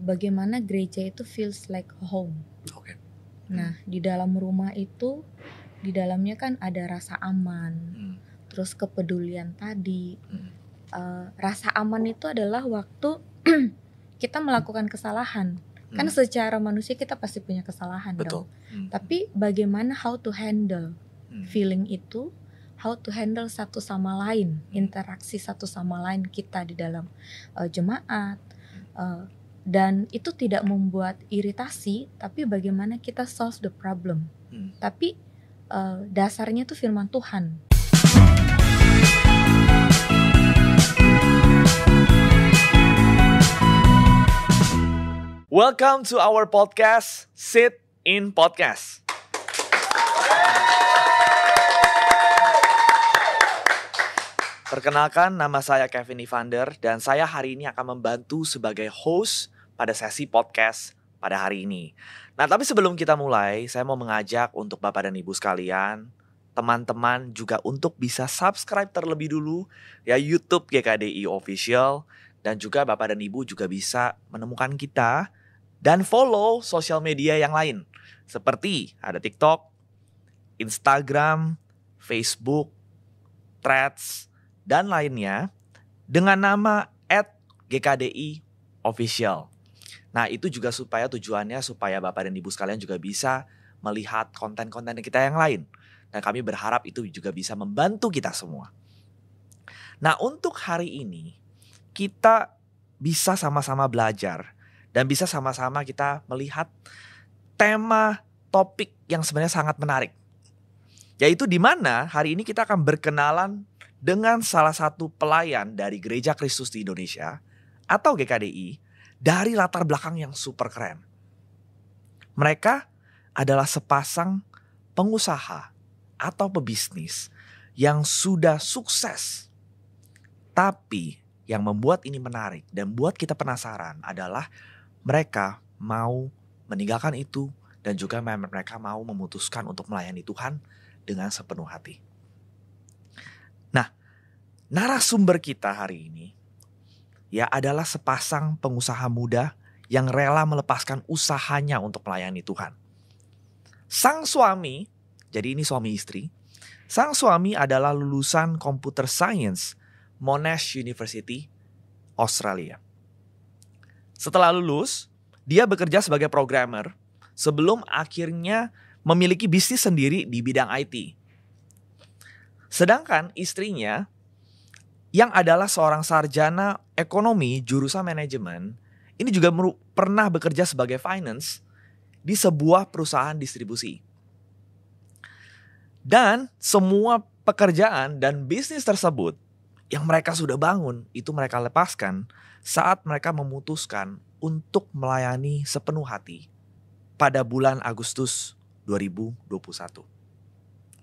bagaimana gereja itu feels like home. Oke. Nah, di dalam rumah itu, di dalamnya kan ada rasa aman, terus kepedulian tadi. Rasa aman itu adalah waktu kita melakukan kesalahan. Kan secara manusia kita pasti punya kesalahan. Betul. Dong. Tapi bagaimana how to handle feeling itu, how to handle satu sama lain, interaksi satu sama lain kita di dalam jemaat. Dan itu tidak membuat iritasi, tapi bagaimana kita solve the problem. Tapi dasarnya itu firman Tuhan. Welcome to our podcast, Sit in Podcast. Perkenalkan, nama saya Kevin Evander dan saya hari ini akan membantu sebagai host pada sesi podcast pada hari ini. Nah, tapi sebelum kita mulai, saya mau mengajak untuk Bapak dan Ibu sekalian, teman-teman juga untuk bisa subscribe terlebih dulu ya YouTube GKDI Official, dan juga Bapak dan Ibu juga bisa menemukan kita dan follow sosial media yang lain seperti ada TikTok, Instagram, Facebook, Threads, dan lainnya dengan nama @GKDI Official. Nah, itu juga tujuannya supaya Bapak dan Ibu sekalian juga bisa melihat konten-konten kita yang lain. Dan kami berharap itu juga bisa membantu kita semua. Nah, untuk hari ini kita bisa sama-sama belajar dan bisa sama-sama kita melihat tema topik yang sebenarnya sangat menarik. Yaitu di mana hari ini kita akan berkenalan dengan salah satu pelayan dari Gereja Kristus di Indonesia atau GKDI dari latar belakang yang super keren. Mereka adalah sepasang pengusaha atau pebisnis yang sudah sukses. Tapi yang membuat ini menarik dan buat kita penasaran adalah mereka mau meninggalkan itu dan juga mereka mau memutuskan untuk melayani Tuhan dengan sepenuh hati. Nah, narasumber kita hari ini ya adalah sepasang pengusaha muda yang rela melepaskan usahanya untuk melayani Tuhan. Sang suami, jadi ini suami istri, sang suami adalah lulusan Computer Science Monash University, Australia. Setelah lulus, dia bekerja sebagai programmer sebelum akhirnya memiliki bisnis sendiri di bidang IT. Sedangkan istrinya yang adalah seorang sarjana ekonomi jurusan manajemen, ini juga pernah bekerja sebagai finance di sebuah perusahaan distribusi. Dan semua pekerjaan dan bisnis tersebut yang mereka sudah bangun, itu mereka lepaskan saat mereka memutuskan untuk melayani sepenuh hati pada bulan Agustus 2021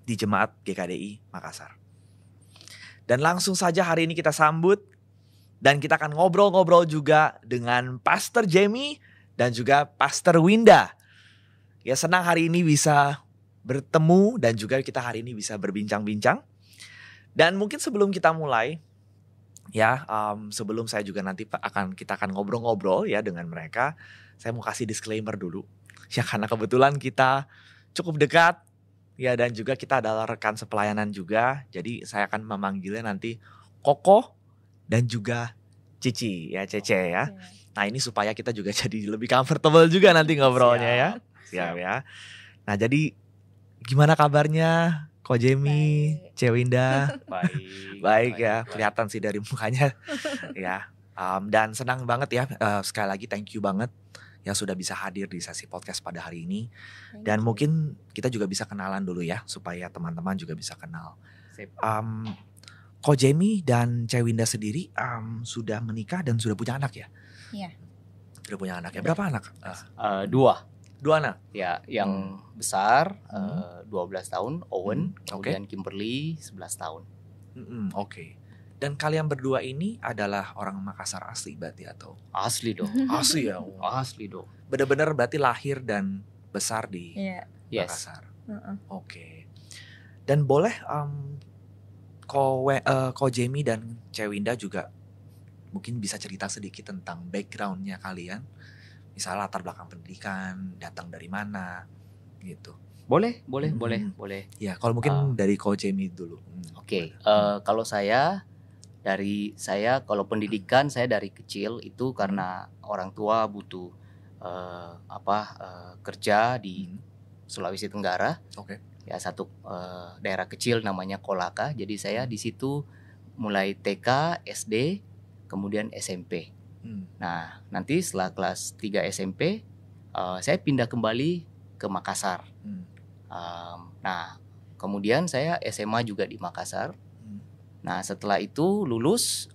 di Jemaat GKDI Makassar. Dan langsung saja hari ini kita sambut dan kita akan ngobrol-ngobrol juga dengan Pastor Jamie dan juga Pastor Winda. Ya, senang hari ini bisa bertemu dan juga kita hari ini bisa berbincang-bincang. Dan mungkin sebelum kita mulai, ya sebelum saya juga nanti kita akan ngobrol-ngobrol ya dengan mereka, saya mau kasih disclaimer dulu. Ya, karena kebetulan kita cukup dekat. Ya, dan juga kita adalah rekan sepelayanan juga. Jadi saya akan memanggilnya nanti Koko dan juga Cici ya, Cece ya. Nah, ini supaya kita juga jadi lebih comfortable juga nanti ngobrolnya ya. Siap ya. Nah, jadi gimana kabarnya Ko Jamie, Cewinda? Baik ya, kelihatan sih dari mukanya ya. Dan senang banget ya, sekali lagi thank you banget yang sudah bisa hadir di sesi podcast pada hari ini. Dan mungkin kita juga bisa kenalan dulu ya, supaya teman-teman juga bisa kenal. Ko Jamie dan Cewinda sendiri sudah menikah dan sudah punya anak ya? Iya. Sudah punya anak ya? Berapa anak? Dua anak? Ya, yang besar 12 tahun, Owen. Kemudian Kimberly 11 tahun. Oke. Dan kalian berdua ini adalah orang Makassar asli berarti atau? Asli dong. Asli ya? Asli dong. Benar-benar berarti lahir dan besar di Makassar. Oke. Dan boleh Ko Jamie dan Cewinda juga mungkin bisa cerita sedikit tentang backgroundnya kalian, misalnya latar belakang pendidikan, datang dari mana, gitu. Boleh. Ya, kalau mungkin dari Coach Jamie dulu. Oke. Kalau saya kalau pendidikan saya dari kecil itu karena orang tua butuh kerja di Sulawesi Tenggara. Oke. Ya, satu daerah kecil namanya Kolaka. Jadi saya di situ mulai TK, SD, kemudian SMP. Nah, nanti setelah kelas 3 SMP saya pindah kembali ke Makassar. Nah, kemudian saya SMA juga di Makassar. Nah, setelah itu lulus,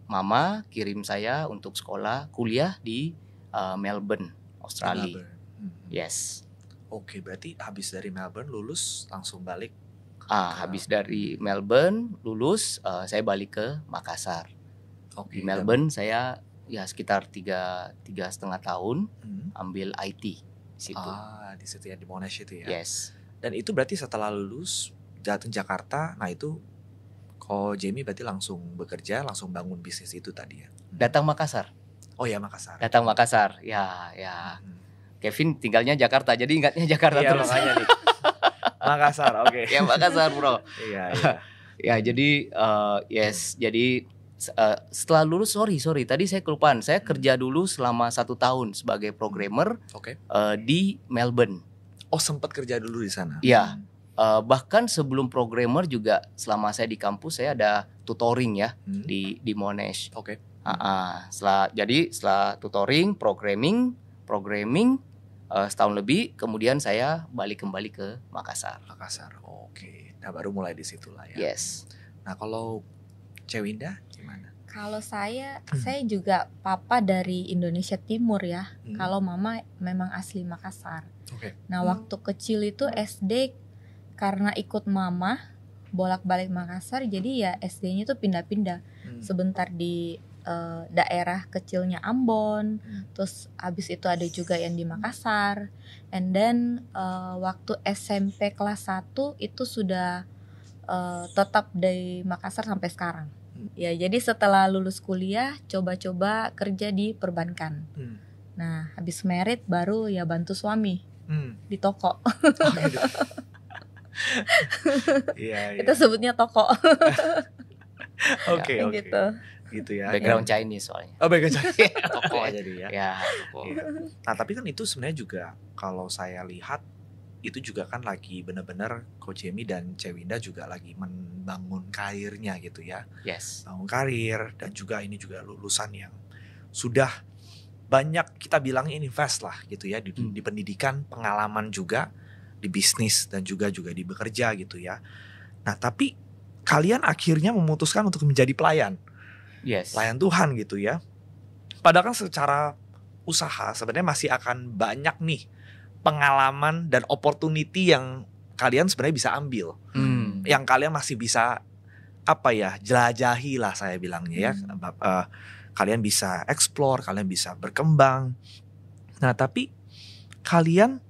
mama kirim saya untuk kuliah di Melbourne, Australia. Yes. Oke, berarti habis dari Melbourne lulus langsung balik. Habis dari Melbourne lulus, saya balik ke Makassar. Di Melbourne saya ya sekitar 3,5 tahun ambil IT di situ. Di situ ya, di Monash itu ya. Yes. Dan itu berarti setelah lulus datang Jakarta, nah itu Coach Jamie berarti langsung bekerja, langsung bangun bisnis itu tadi ya. Datang Makassar. Oh ya, Makassar. Datang Makassar. Ya. Kevin tinggalnya Jakarta, jadi ingatnya Jakarta terus. Makanya nih. Makassar, oke. Ya, Makassar, bro. Iya. Ya, jadi jadi setelah lulus, sorry, tadi saya kelupaan. Saya kerja dulu selama 1 tahun sebagai programmer di Melbourne. Oh, sempat kerja dulu di sana. Iya. Bahkan sebelum programmer juga selama saya di kampus saya ada tutoring ya di Monash. Oke. Setelah tutoring, programming setahun lebih, kemudian saya balik kembali ke Makassar. Oke. Nah, baru mulai di situ lah ya. Yes. Nah, kalau Cewinda gimana? Kalau saya juga papa dari Indonesia Timur ya. Kalau mama memang asli Makassar. Oke. Nah, waktu kecil itu SD karena ikut mama bolak-balik Makassar, jadi ya SD-nya tuh pindah-pindah. Sebentar di daerah kecilnya Ambon, terus habis itu ada juga yang di Makassar. And then waktu SMP kelas 1 itu sudah tetap di Makassar sampai sekarang. Ya, jadi setelah lulus kuliah coba-coba kerja di perbankan. Nah, habis merit baru ya bantu suami di toko. Iya. Itu sebutnya toko. Oke. Gitu ya. Background Chinese soalnya. Oh, background Chinese. Toko jadi ya. Ya, toko. Iya. Nah, tapi kan itu sebenarnya juga kalau saya lihat itu juga kan lagi benar-benar Coach Jamie dan Cewinda juga lagi membangun karirnya gitu ya. Yes. Bangun karir, dan juga ini juga lulusan yang sudah banyak kita bilangnya invest lah gitu ya di pendidikan, pengalaman juga di bisnis dan juga di bekerja gitu ya. Nah, tapi kalian akhirnya memutuskan untuk menjadi pelayan. Yes. Pelayan Tuhan gitu ya. Padahal kan secara usaha sebenarnya masih akan banyak nih pengalaman dan opportunity yang kalian sebenarnya bisa ambil. Yang kalian masih bisa jelajahi lah saya bilangnya ya. Kalian bisa explore, kalian bisa berkembang. Nah, tapi kalian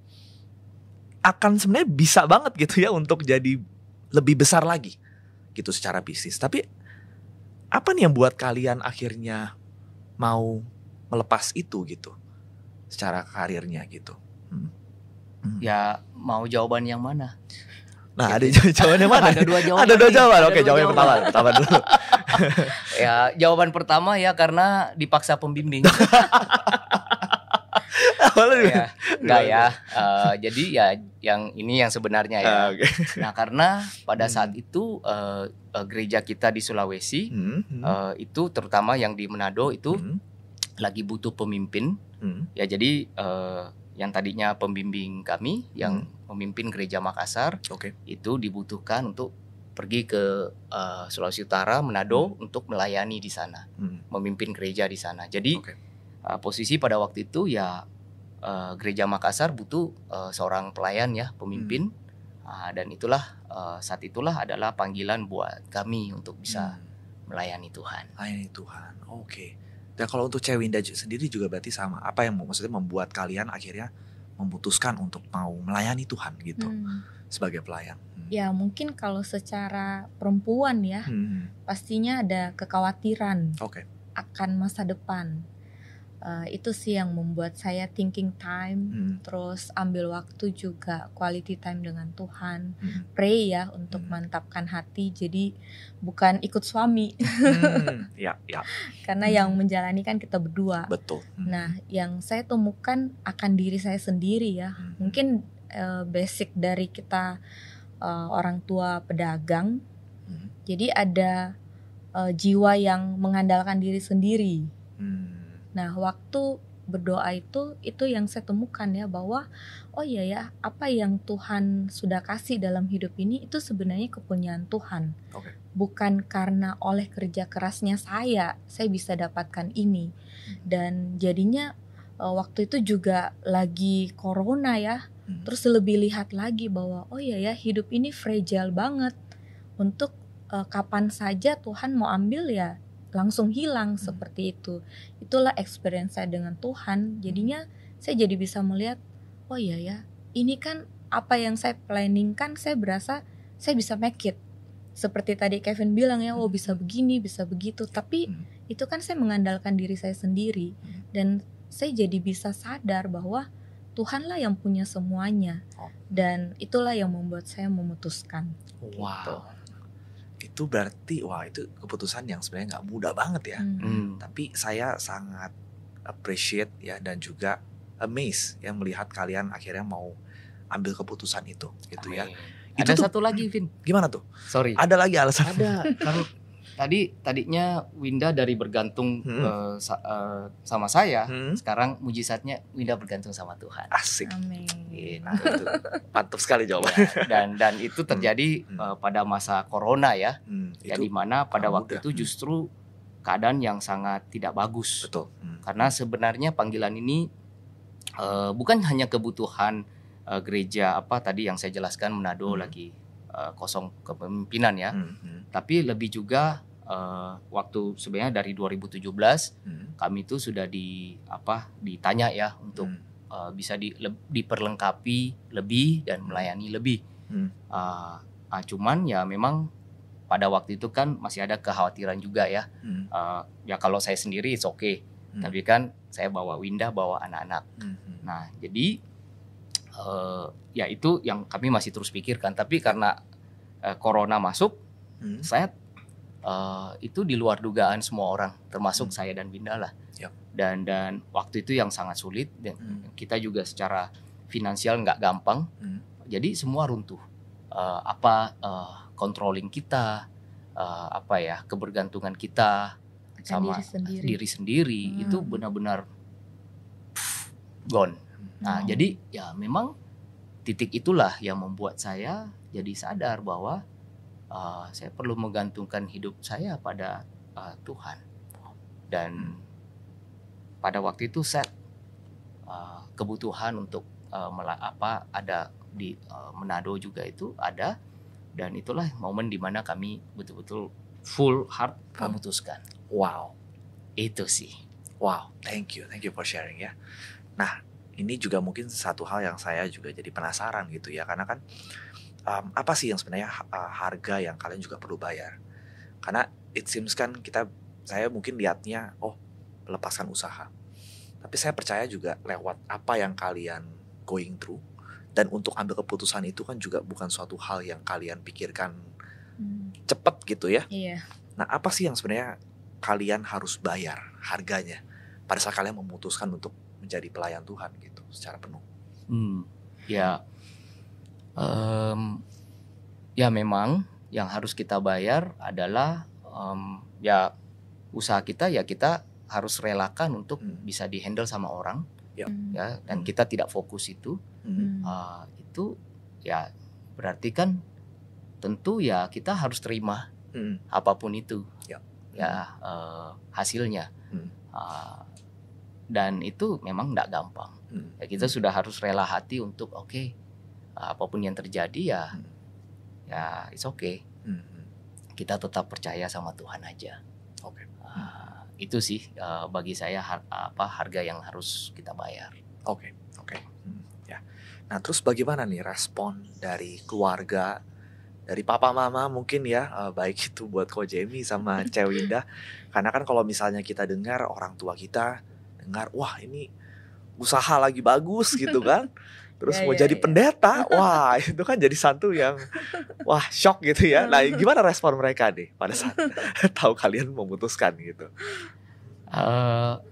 akan sebenarnya bisa banget gitu ya untuk jadi lebih besar lagi gitu secara bisnis. Tapi apa nih yang buat kalian akhirnya mau melepas itu gitu secara karirnya gitu? Ya, mau jawaban yang mana? Nah, ada jawaban yang mana? Ada 2 jawaban. Ada 2 jawaban. Oke, jawaban yang pertama dulu. Ya, jawaban pertama ya karena dipaksa pembimbing. Ya, enggak ya. Jadi ya yang sebenarnya ya. Nah, karena pada saat itu gereja kita di Sulawesi itu terutama yang di Manado itu lagi butuh pemimpin. Ya, jadi yang tadinya pembimbing kami yang memimpin gereja Makassar itu dibutuhkan untuk pergi ke Sulawesi Utara, Manado untuk melayani di sana, memimpin gereja di sana. Jadi posisi pada waktu itu ya gereja Makassar butuh seorang pelayan ya, pemimpin. Dan saat itulah adalah panggilan buat kami untuk bisa melayani Tuhan. Melayani Tuhan. Oke. Dan kalau untuk Cewinda sendiri juga berarti sama. Apa yang maksudnya membuat kalian akhirnya memutuskan untuk mau melayani Tuhan gitu sebagai pelayan? Ya, mungkin kalau secara perempuan ya pastinya ada kekhawatiran. akan masa depan. Itu sih yang membuat saya thinking time, terus ambil waktu juga quality time dengan Tuhan, pray ya untuk mantapkan hati. Jadi bukan ikut suami, ya. Karena yang menjalani kan kita berdua. Betul. Nah, yang saya temukan akan diri saya sendiri ya, mungkin basic dari kita orang tua pedagang. Jadi ada jiwa yang mengandalkan diri sendiri. Nah, waktu berdoa itu yang saya temukan ya, bahwa oh iya ya, apa yang Tuhan sudah kasih dalam hidup ini itu sebenarnya kepunyaan Tuhan. Bukan karena oleh kerja kerasnya saya bisa dapatkan ini. Dan jadinya waktu itu juga lagi corona ya. Terus lebih lihat lagi bahwa oh iya ya, hidup ini fragile banget. Untuk kapan saja Tuhan mau ambil ya langsung hilang seperti itu. Itulah experience saya dengan Tuhan. Jadinya saya jadi bisa melihat, oh iya ya, ini kan apa yang saya planningkan, saya berasa saya bisa make it. Seperti tadi Kevin bilang ya, oh bisa begini, bisa begitu. Tapi itu kan saya mengandalkan diri saya sendiri. Dan saya jadi bisa sadar bahwa Tuhanlah yang punya semuanya. Dan itulah yang membuat saya memutuskan. Wow. Gitu. Itu berarti itu keputusan yang sebenarnya nggak mudah banget ya. Tapi saya sangat appreciate ya, dan juga amazed ya melihat kalian akhirnya mau ambil keputusan itu gitu. Amin. Ya. Ada satu lagi, Vin. Gimana tuh? Sorry. Ada lagi alasan? Ada. Kan tadinya Winda dari bergantung sama saya, sekarang mujizatnya Winda bergantung sama Tuhan. Asik. Amin. Nah, itu mantap sekali jawabannya. Dan itu terjadi pada masa corona ya. Ya, di mana pada waktu itu justru keadaan yang sangat tidak bagus. Betul. Karena sebenarnya panggilan ini bukan hanya kebutuhan gereja tadi yang saya jelaskan, Manado lagi kosong kepemimpinan ya. Tapi lebih juga waktu sebenarnya dari 2017 kami itu sudah ditanya ya untuk bisa diperlengkapi lebih dan melayani lebih. Cuman ya memang pada waktu itu kan masih ada kekhawatiran juga ya. Ya kalau saya sendiri it's okay. Tapi kan saya bawa Winda, bawa anak-anak. Nah jadi ya itu yang kami masih terus pikirkan. Tapi karena corona masuk, saya itu di luar dugaan semua orang, termasuk saya dan Winda lah. Dan waktu itu yang sangat sulit. Dan kita juga secara finansial nggak gampang. Jadi semua runtuh. Controlling kita, kebergantungan kita sama diri sendiri itu benar-benar gone. Nah, jadi ya memang titik itulah yang membuat saya jadi sadar bahwa saya perlu menggantungkan hidup saya pada Tuhan. Dan pada waktu itu saya kebutuhan untuk ada di Manado juga itu ada. Dan itulah momen dimana kami betul-betul full heart memutuskan. Wow. Itu sih. Wow, thank you for sharing ya. Nah, ini juga mungkin satu hal yang saya juga jadi penasaran gitu ya, karena kan apa sih yang sebenarnya harga yang kalian juga perlu bayar? Karena it seems kan saya mungkin lihatnya melepaskan usaha, tapi saya percaya juga lewat apa yang kalian going through dan untuk ambil keputusan itu kan juga bukan suatu hal yang kalian pikirkan cepet gitu ya. Iya. Nah, apa sih yang sebenarnya kalian harus bayar harganya pada saat kalian memutuskan untuk menjadi pelayan Tuhan gitu secara penuh? Ya memang yang harus kita bayar adalah ya usaha kita, ya kita harus relakan untuk bisa dihandle sama orang. Ya, dan kita tidak fokus itu. Itu ya berarti kan tentu ya kita harus terima apapun itu hasilnya. Dan itu memang tidak gampang. Ya, kita sudah harus rela hati untuk apapun yang terjadi ya it's okay. Kita tetap percaya sama Tuhan aja. Itu sih bagi saya harga yang harus kita bayar. Oke. Ya. Nah, terus bagaimana nih respon dari keluarga dari papa mama mungkin ya, baik itu buat Ko Jamie sama Cewinda. Karena kan kalau misalnya kita dengar orang tua kita dengar, wah ini usaha lagi bagus gitu kan, terus mau jadi pendeta, wah itu kan jadi satu yang wah shock gitu ya. Nah gimana respon mereka nih pada saat tahu kalian memutuskan gitu?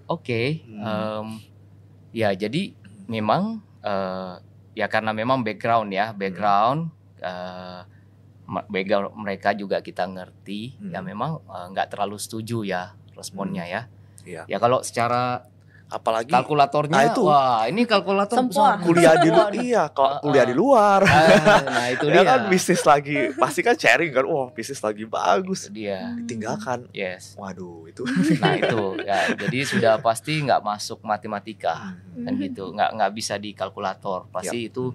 Oke. Ya jadi memang ya karena memang background mereka juga kita ngerti, ya memang nggak terlalu setuju ya responnya ya. Iya. Ya kalau secara apalagi kalkulatornya, itu, wah ini kalkulator kuliah di kuliah di luar. Nah itu ya dia. Kan bisnis lagi pasti kan sharing kan, wah bisnis lagi bagus. Dia ditinggalkan. Yes. Waduh itu. Nah itu ya, jadi sudah pasti nggak masuk matematika kan gitu, nggak bisa di kalkulator pasti itu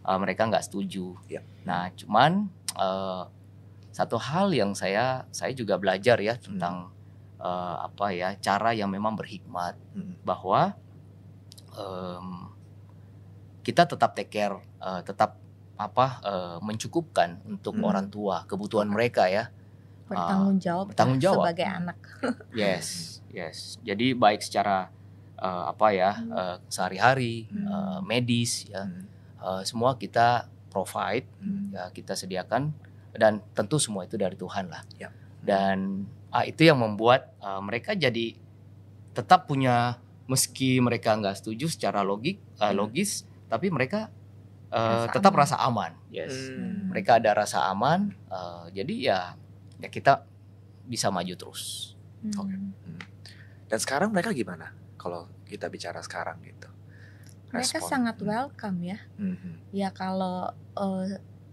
mereka nggak setuju. Nah cuman satu hal yang saya juga belajar ya tentang cara yang memang berhikmat, bahwa kita tetap take care, tetap mencukupkan untuk orang tua kebutuhan mereka ya, bertanggung jawab sebagai anak. Yes. Jadi baik secara sehari-hari, medis ya, semua kita provide, ya kita sediakan, dan tentu semua itu dari Tuhan lah. Dan itu yang membuat mereka jadi tetap punya, meski mereka nggak setuju secara logis, tapi mereka tetap aman. Rasa aman. Yes. Mereka ada rasa aman, jadi ya kita bisa maju terus. Oke. Dan sekarang mereka gimana? Kalau kita bicara sekarang gitu. Mereka sangat welcome ya. Ya kalau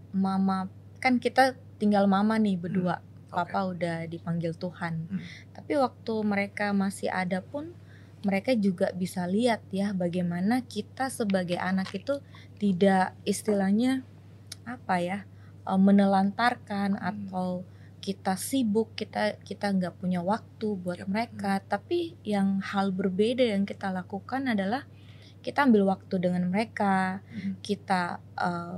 mama, kan kita tinggal mama nih berdua. Papa udah dipanggil Tuhan. Tapi waktu mereka masih ada pun mereka juga bisa lihat ya bagaimana kita sebagai anak itu tidak istilahnya menelantarkan atau kita sibuk, kita nggak punya waktu buat mereka. Tapi yang hal berbeda yang kita lakukan adalah kita ambil waktu dengan mereka, kita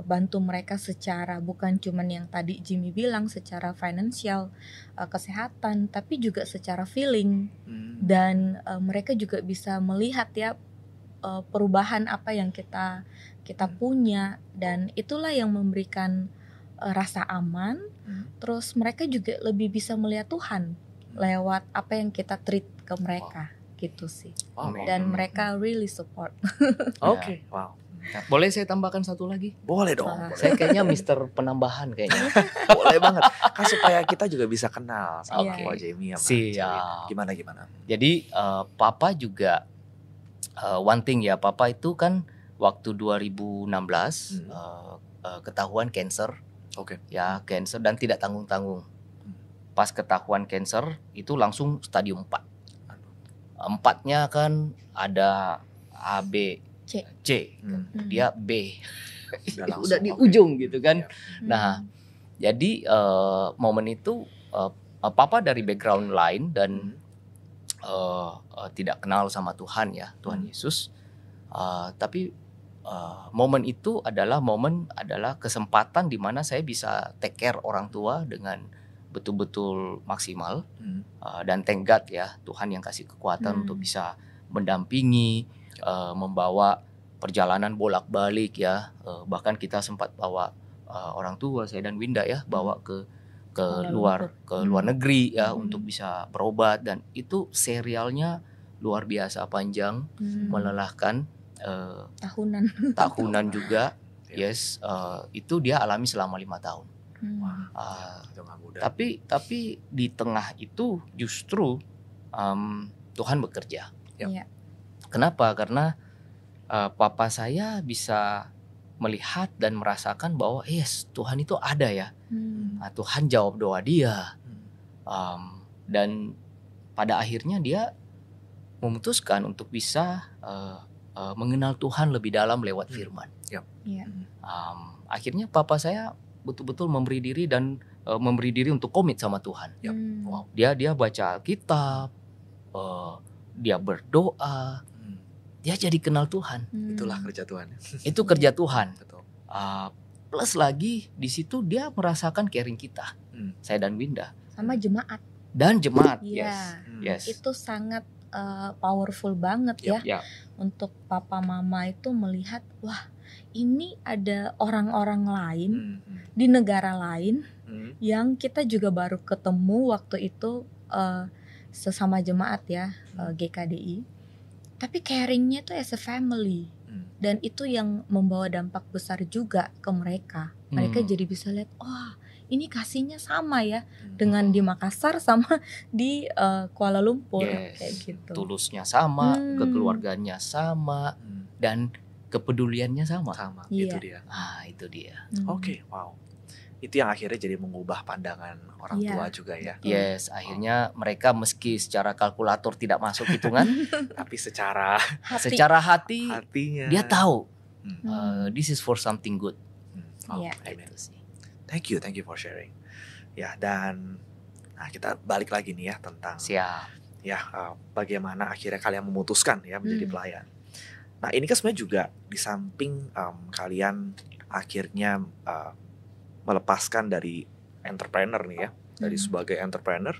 bantu mereka secara, bukan cuman yang tadi Jimmy bilang, secara finansial, kesehatan, tapi juga secara feeling. Dan mereka juga bisa melihat ya perubahan apa yang kita punya, dan itulah yang memberikan rasa aman. Terus mereka juga lebih bisa melihat Tuhan lewat apa yang kita treat ke mereka. Gitu sih. Dan mereka really support. Oke. Wow. Boleh saya tambahkan satu lagi? Boleh dong. Saya kayaknya Mister Penambahan kayaknya. Boleh banget. Kan supaya kita juga bisa kenal sama Ko Jamie sama gimana. Jadi Papa juga one thing ya, Papa itu kan waktu 2016 ketahuan cancer. Ya, cancer dan tidak tanggung-tanggung. Pas ketahuan cancer itu langsung stadium 4. 4-nya kan ada A, B, C. Dia B. Udah di ujung gitu kan. Nah, jadi momen itu Papa dari background lain dan tidak kenal sama Tuhan ya, Tuhan Yesus. Tapi momen itu adalah kesempatan di mana saya bisa take care orang tua dengan betul-betul maksimal, dan thank God ya, Tuhan yang kasih kekuatan untuk bisa mendampingi, membawa perjalanan bolak-balik ya, bahkan kita sempat bawa orang tua saya dan Winda ya, bawa ke luar negeri ya, untuk bisa berobat, dan itu serialnya luar biasa panjang, melelahkan, tahunan juga. Yes, itu dia alami selama 5 tahun. Tapi di tengah itu justru Tuhan bekerja. Kenapa? Karena papa saya bisa melihat dan merasakan bahwa yes, Tuhan itu ada ya. Tuhan jawab doa dia. Dan pada akhirnya dia memutuskan untuk bisa mengenal Tuhan lebih dalam lewat firman. Akhirnya papa saya betul-betul memberi diri untuk komit sama Tuhan. Wow. Dia baca Alkitab, dia berdoa, dia jadi kenal Tuhan. Itulah kerja Tuhan. Itu kerja Tuhan. Betul. plus lagi di situ dia merasakan caring kita, saya dan Winda. Sama jemaat. Dan jemaat, Iya. yes. Itu sangat powerful banget ya. Untuk papa mama itu melihat, wah ini ada orang-orang lain di negara lain yang kita juga baru ketemu waktu itu sesama jemaat ya, GKDI. Tapi caringnya itu as a family. Dan itu yang membawa dampak besar juga ke mereka. Mereka jadi bisa lihat, wah ini kasihnya sama ya dengan di Makassar sama di Kuala Lumpur, kayak gitu. Tulusnya sama, kekeluarganya sama, dan kepeduliannya sama. Itu dia. Itu dia. Oke, wow. Itu yang akhirnya jadi mengubah pandangan orang tua juga ya. Yes, akhirnya mereka meski secara kalkulator tidak masuk hitungan, tapi secara hatinya dia tahu this is for something good. Itu sih. Thank you for sharing. Ya, dan kita balik lagi nih ya tentang bagaimana akhirnya kalian memutuskan ya menjadi pelayan. Nah, ini kan sebenarnya juga di samping kalian akhirnya melepaskan dari entrepreneur nih ya, dari sebagai entrepreneur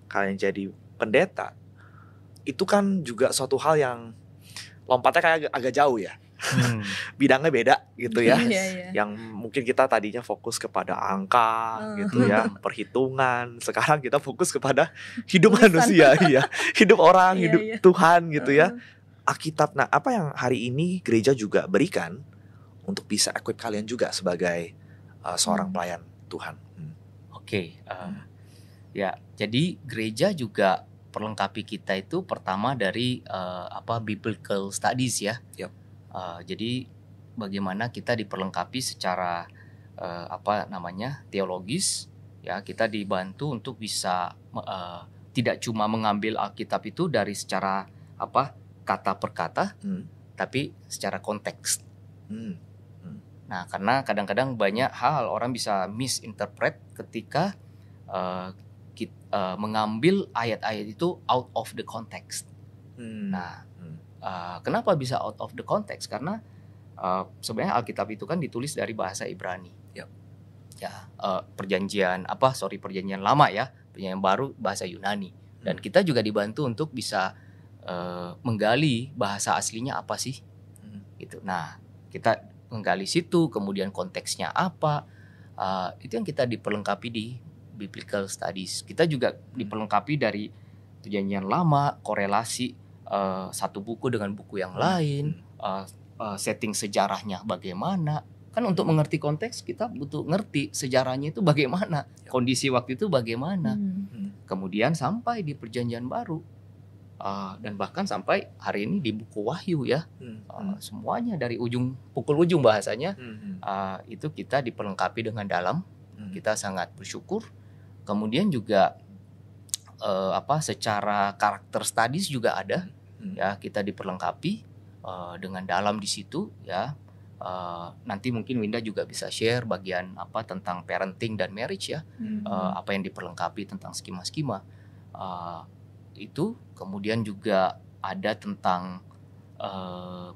kalian jadi pendeta. Itu kan juga suatu hal yang lompatnya kayak agak jauh ya. Bidangnya beda gitu ya. Yang mungkin kita tadinya fokus kepada angka gitu ya, perhitungan. Sekarang kita fokus kepada hidup manusia ya, hidup orang, hidup Tuhan gitu ya. Alkitab. Nah, apa yang hari ini gereja juga berikan untuk bisa equip kalian juga sebagai seorang pelayan Tuhan? Ya, jadi gereja juga perlengkapi kita itu pertama dari biblical studies ya. Jadi bagaimana kita diperlengkapi secara teologis ya, kita dibantu untuk bisa tidak cuma mengambil Alkitab itu dari secara kata per kata, tapi secara konteks. Nah, karena kadang-kadang banyak hal orang bisa misinterpret ketika mengambil ayat-ayat itu out of the context. Nah, kenapa bisa out of the context? Karena sebenarnya Alkitab itu kan ditulis dari bahasa Ibrani. Perjanjian Lama ya, perjanjian baru bahasa Yunani. Dan kita juga dibantu untuk bisa menggali bahasa aslinya apa sih, gitu. Nah, kita menggali situ, kemudian konteksnya apa, itu yang kita diperlengkapi di biblical studies. Kita juga diperlengkapi dari perjanjian lama, korelasi satu buku dengan buku yang lain, setting sejarahnya bagaimana. Kan untuk mengerti konteks kita butuh ngerti sejarahnya itu bagaimana, kondisi waktu itu bagaimana. Kemudian sampai di perjanjian baru, dan bahkan sampai hari ini di buku Wahyu ya, semuanya dari pukul ujung bahasanya, itu kita diperlengkapi dengan dalam. Kita sangat bersyukur. Kemudian juga secara karakter studies juga ada, ya, kita diperlengkapi dengan dalam di situ ya. Nanti mungkin Winda juga bisa share bagian tentang parenting dan marriage ya, apa yang diperlengkapi tentang skema-skema itu. Kemudian juga ada tentang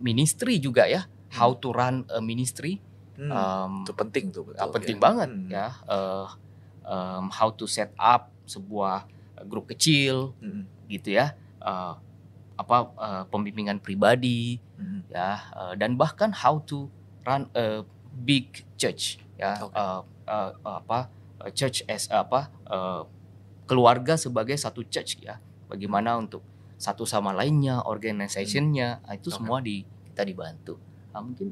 ministry juga ya, how to run a ministry. Itu penting tuh, betul, penting banget ya. How to set up sebuah grup kecil, gitu ya. Pembimbingan pribadi, ya, dan bahkan how to run a big church, ya. Church as keluarga sebagai satu church ya. Bagaimana untuk satu sama lainnya, organization-nya, itu semua kita dibantu. Mungkin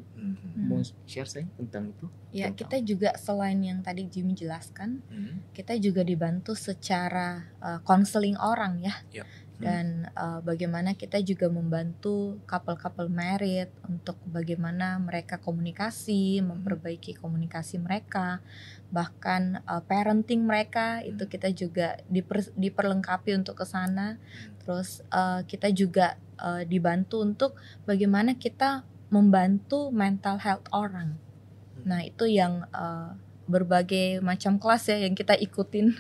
mau share saya tentang itu? Ya, kita juga selain yang tadi Jimmy jelaskan, kita juga dibantu secara counseling orang ya. Dan bagaimana kita juga membantu couple-couple married untuk bagaimana mereka komunikasi, memperbaiki komunikasi mereka, bahkan parenting mereka itu kita juga diperlengkapi untuk ke sana. Terus kita juga dibantu untuk bagaimana kita membantu mental health orang. Nah, itu yang berbagai macam kelas ya yang kita ikutin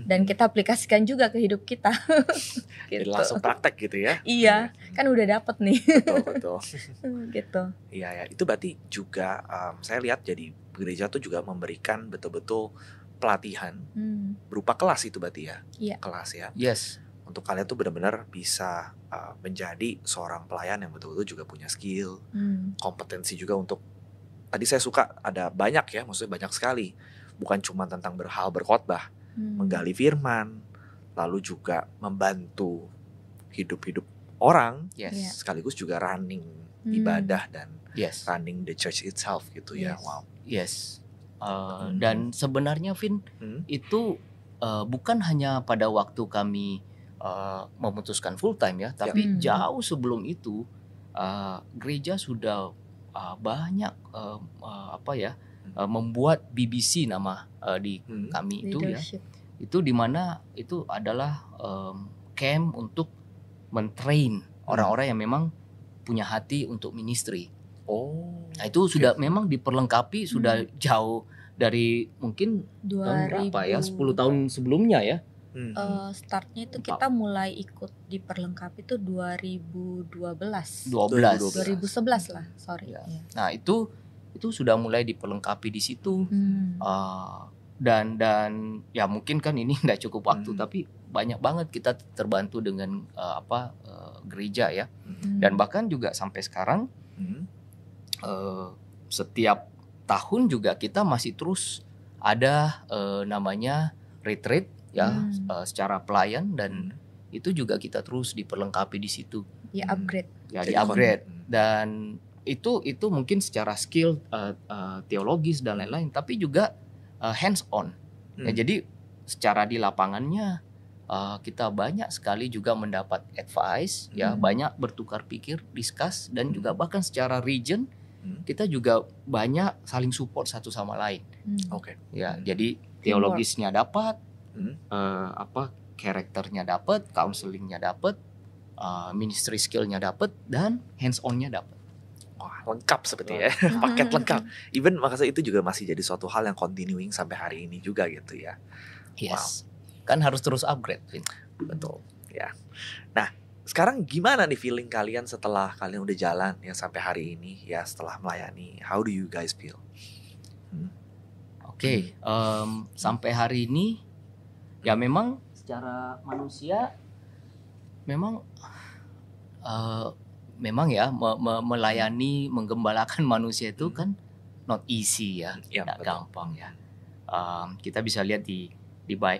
dan kita aplikasikan juga ke hidup kita. Jadi langsung praktek gitu ya. Iya, kan udah dapet nih. Betul. Gitu. Iya ya, itu berarti juga saya lihat jadi gereja tuh juga memberikan betul-betul pelatihan berupa kelas itu berarti ya. Iya. Kelas ya. Yes. Untuk kalian tuh benar-benar bisa menjadi seorang pelayan yang betul-betul juga punya skill, kompetensi juga untuk, tadi saya suka ada banyak ya, maksudnya banyak sekali. Bukan cuma tentang hal berkhotbah, menggali firman, lalu juga membantu hidup-hidup orang, sekaligus juga running ibadah dan running the church itself gitu ya. Wow. Yes. Dan sebenarnya Vin, itu bukan hanya pada waktu kami memutuskan full time ya, tapi jauh sebelum itu gereja sudah banyak membuat BBC nama di kami itu ya. Itu dimana itu adalah camp untuk mentrain orang-orang yang memang punya hati untuk ministry. Nah, itu sudah memang diperlengkapi sudah jauh dari mungkin tahun berapa ya, 10 tahun sebelumnya ya. Startnya itu kita mulai ikut diperlengkapi itu 2011 lah, sorry. Ya. Nah itu sudah mulai diperlengkapi di situ. Dan ya mungkin kan ini nggak cukup waktu, tapi banyak banget kita terbantu dengan gereja ya. Dan bahkan juga sampai sekarang setiap tahun juga kita masih terus ada namanya retreat ya, secara pelayan, dan itu juga kita terus diperlengkapi di situ. Di-upgrade. Dan itu mungkin secara skill teologis dan lain-lain, tapi juga hands on. Ya, jadi secara di lapangannya kita banyak sekali juga mendapat advice, ya, banyak bertukar pikir, discuss, dan juga bahkan secara region kita juga banyak saling support satu sama lain. Ya, jadi teologisnya dapat, karakternya dapat, counselingnya dapat, ministry skillnya dapat, dan hands onnya dapat. Wah, lengkap seperti ya, paket lengkap. Even makanya itu juga masih jadi suatu hal yang continuing sampai hari ini juga gitu ya. Yes. Kan harus terus upgrade, Vin. Betul ya. Nah, sekarang gimana nih feeling kalian setelah kalian udah jalan ya sampai hari ini ya, setelah melayani? How do you guys feel? Sampai hari ini ya memang secara manusia memang ya melayani, menggembalakan manusia itu kan not easy ya, tidak gampang ya. Kita bisa lihat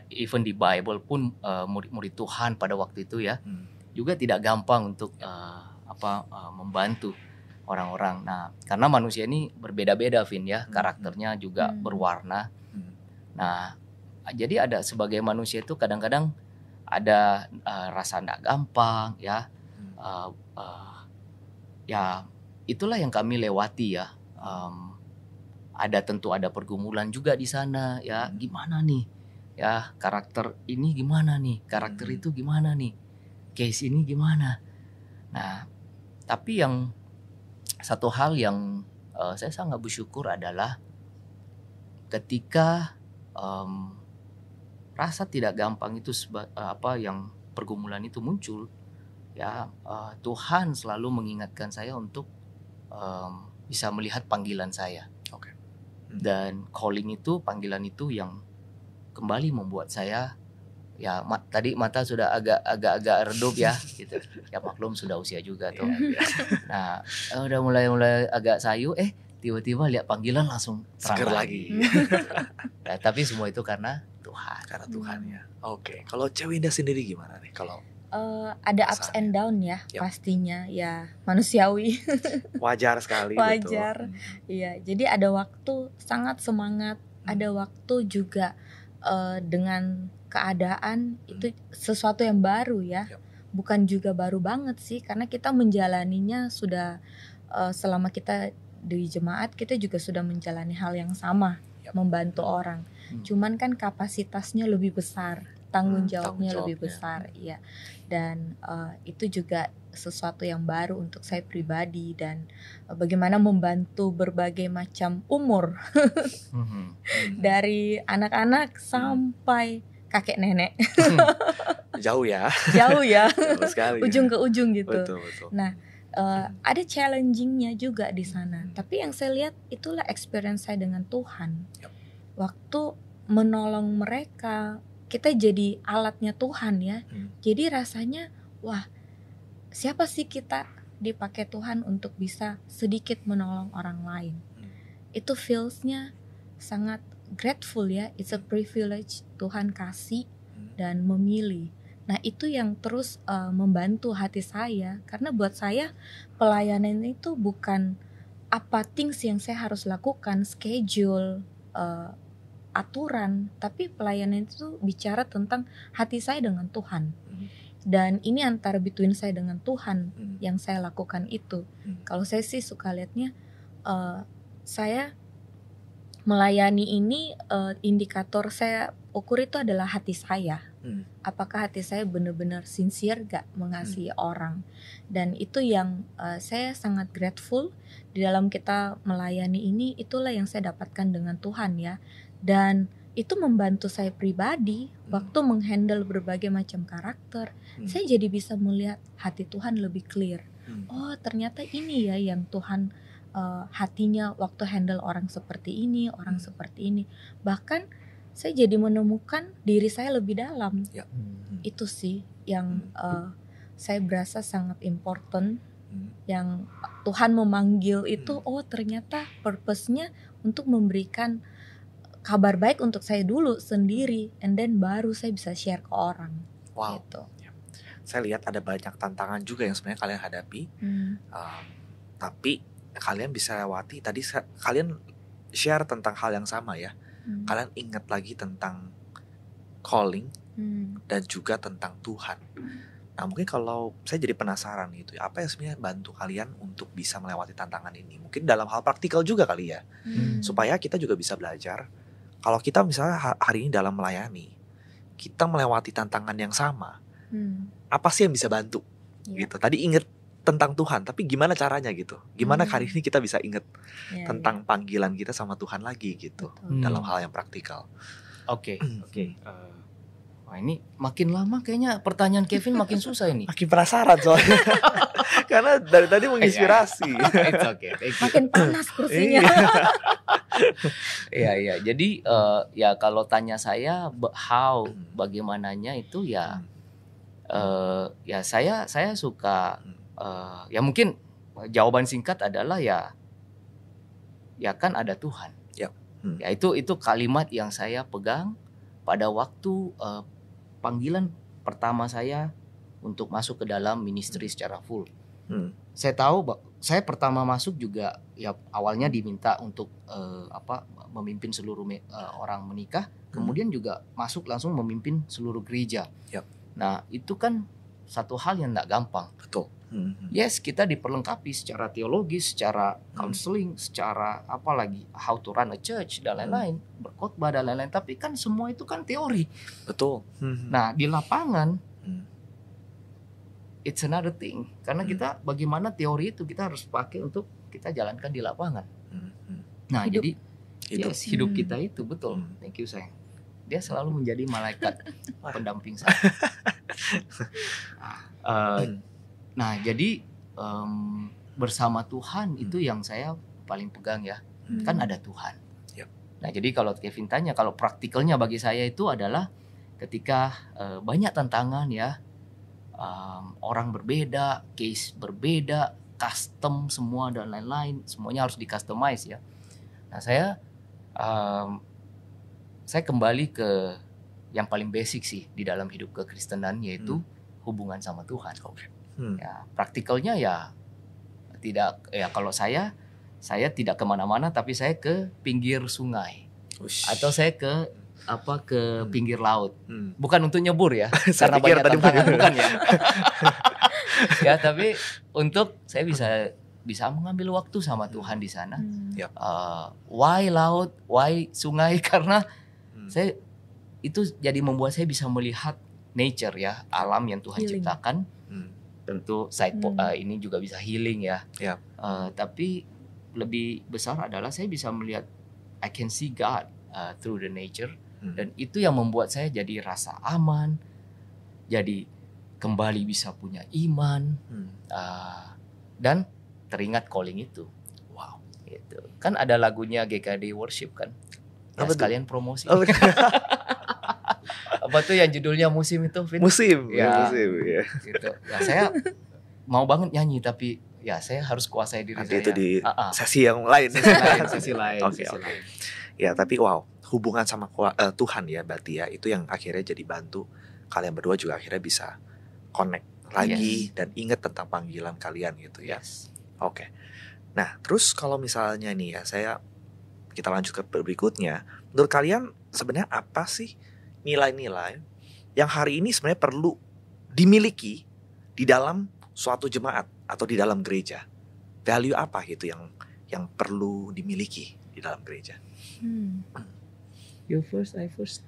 even di Bible pun murid-murid Tuhan pada waktu itu ya juga tidak gampang untuk membantu orang-orang. Nah, karena manusia ini berbeda-beda, Vin ya, karakternya juga berwarna. Nah, jadi ada sebagai manusia itu kadang-kadang ada rasa tidak gampang ya. Ya itulah yang kami lewati ya. Tentu ada pergumulan juga di sana ya. Gimana nih ya, karakter ini gimana nih, karakter itu gimana nih, case ini gimana. Nah, tapi yang satu hal yang saya sangat bersyukur adalah ketika rasa tidak gampang itu yang pergumulan itu muncul ya, Tuhan selalu mengingatkan saya untuk bisa melihat panggilan saya. Dan calling itu, panggilan itu yang kembali membuat saya ya, tadi mata sudah agak redup ya gitu. Ya maklum sudah usia juga tuh. Nah, udah mulai agak sayu, tiba-tiba lihat panggilan langsung terang lagi. Nah, tapi semua itu karena Tuhan. Karena Tuhan ya. Kalau Cewinda sendiri gimana nih? Kalau ada ups and down ya, pastinya ya, manusiawi. Wajar sekali. Wajar. Iya, jadi ada waktu sangat semangat, ada waktu juga dengan keadaan itu sesuatu yang baru ya. Bukan juga baru banget sih, karena kita menjalaninya sudah selama kita di jemaat, kita juga sudah menjalani hal yang sama, membantu orang. Cuman kan kapasitasnya lebih besar, tanggung jawabnya lebih besar, ya. Dan itu juga sesuatu yang baru untuk saya pribadi, dan bagaimana membantu berbagai macam umur dari anak-anak sampai kakek nenek. Jauh ya. Jauh ya. Jauh sekali. Ujung ke ujung gitu. Betul. Nah, ada challengingnya juga di sana. Tapi yang saya lihat itulah experience saya dengan Tuhan. Waktu menolong mereka, kita jadi alatnya Tuhan ya. Jadi rasanya, wah, siapa sih kita dipakai Tuhan untuk bisa sedikit menolong orang lain. Itu feelsnya sangat grateful ya. It's a privilege Tuhan kasih dan memilih. Nah itu yang terus membantu hati saya. Karena buat saya pelayanan itu bukan apa things yang saya harus lakukan, schedule, aturan. Tapi pelayanan itu bicara tentang hati saya dengan Tuhan. Dan ini antara between saya dengan Tuhan yang saya lakukan itu. Kalau saya sih suka lihatnya, saya melayani ini indikator saya ukur itu adalah hati saya. Apakah hati saya benar-benar sincere gak mengasihi orang. Dan itu yang saya sangat grateful di dalam kita melayani ini. Itulah yang saya dapatkan dengan Tuhan ya. Dan itu membantu saya pribadi waktu menghandle berbagai macam karakter. Saya jadi bisa melihat hati Tuhan lebih clear. Oh ternyata ini ya yang Tuhan hatinya waktu handle orang seperti ini, orang seperti ini. Bahkan saya jadi menemukan diri saya lebih dalam. Itu sih yang saya berasa sangat important. Yang Tuhan memanggil itu, oh ternyata purpose-nya untuk memberikan kabar baik untuk saya dulu sendiri, and then baru saya bisa share ke orang. Wow. Gitu. Saya lihat ada banyak tantangan juga yang sebenarnya kalian hadapi, tapi kalian bisa lewati. Tadi kalian share tentang hal yang sama ya. Kalian ingat lagi tentang calling dan juga tentang Tuhan. Nah mungkin kalau saya jadi penasaran gitu, apa yang sebenarnya bantu kalian untuk bisa melewati tantangan ini? Mungkin dalam hal praktikal juga kali ya, supaya kita juga bisa belajar. Kalau kita misalnya hari ini dalam melayani, kita melewati tantangan yang sama, apa sih yang bisa bantu? Gitu. Tadi ingat tentang Tuhan, tapi gimana caranya gitu? Gimana hari ini kita bisa ingat tentang panggilan kita sama Tuhan lagi gitu, dalam hal yang praktikal? Oke. Wah ini makin lama kayaknya pertanyaan Kevin makin susah ini. Makin penasaran soalnya. Karena dari tadi menginspirasi. It's okay. Makin panas kursinya. Iya. Jadi ya kalau tanya saya bagaimananya itu ya ya saya suka ya mungkin jawaban singkat adalah ya kan ada Tuhan. Ya itu kalimat yang saya pegang pada waktu panggilan pertama saya untuk masuk ke dalam ministry secara full. Saya tahu saya pertama masuk juga ya awalnya diminta untuk memimpin seluruh orang menikah, kemudian juga masuk langsung memimpin seluruh gereja. Nah itu kan satu hal yang nggak gampang. Betul. Yes, kita diperlengkapi secara teologis, secara counseling, secara apalagi how to run a church dan lain-lain, berkhotbah dan lain-lain. Tapi kan semua itu kan teori. Betul. Nah di lapangan it's another thing. Karena kita bagaimana teori itu kita harus pakai untuk kita jalankan di lapangan. Nah jadi hidup kita itu betul. Thank you sayang. Dia selalu menjadi malaikat pendamping saya. Nah jadi bersama Tuhan itu yang saya paling pegang ya. Kan ada Tuhan. Nah jadi kalau Kevin tanya, kalau praktikalnya bagi saya itu adalah ketika banyak tantangan ya, orang berbeda, case berbeda, custom semua dan lain-lain, semuanya harus di customize ya. Nah saya kembali ke yang paling basic sih di dalam hidup kekristenan, yaitu hubungan sama Tuhan. Ya praktikalnya ya tidak ya, kalau saya tidak kemana-mana, tapi saya ke pinggir sungai atau saya ke pinggir laut, bukan untuk nyebur ya karena banyak tantangan, bukan ya. Ya tapi untuk saya bisa mengambil waktu sama Tuhan di sana. Why laut, why sungai? Karena saya itu jadi membuat saya bisa melihat nature ya, alam yang Tuhan ciptakan. Tentu ini juga bisa healing ya. Tapi lebih besar adalah saya bisa melihat, I can see God through the nature. Dan itu yang membuat saya jadi rasa aman, jadi kembali bisa punya iman, dan teringat calling itu. Wow. Gitu. Kan ada lagunya GKD Worship kan? Ya, sekalian promosi. Apa tuh yang judulnya musim itu, Vin? Musim. Ya, musim. Ya. Gitu. Ya, saya mau banget nyanyi tapi ya saya harus kuasai diri Nanti saya. itu di sesi yang lain. Sesi lain. Oke. Ya, tapi wow, hubungan sama Tuhan ya berarti ya, itu yang akhirnya jadi bantu kalian berdua juga akhirnya bisa connect lagi dan ingat tentang panggilan kalian gitu ya. Oke. Nah, terus kalau misalnya nih ya, kita lanjut ke berikutnya. Menurut kalian sebenarnya apa sih nilai-nilai yang hari ini sebenarnya perlu dimiliki di dalam suatu jemaat atau di dalam gereja? Value apa gitu yang perlu dimiliki di dalam gereja? You first, I first.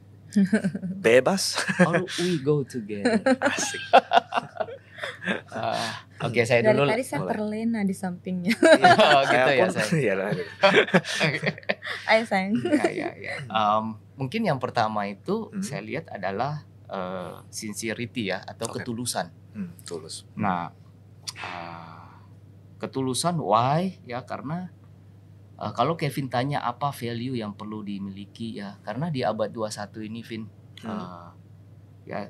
Bebas. Or we go together. Asik. Oke, saya dari dulu. Dari tadi saya terlena di sampingnya. Gitu ya, saya. Ayo sayang. Ya. Mungkin yang pertama itu saya lihat adalah sincerity ya, atau ketulusan. Tulus. Nah, ketulusan why ya, karena kalau Kevin tanya apa value yang perlu dimiliki ya, karena di abad 21 ini, Vin, ya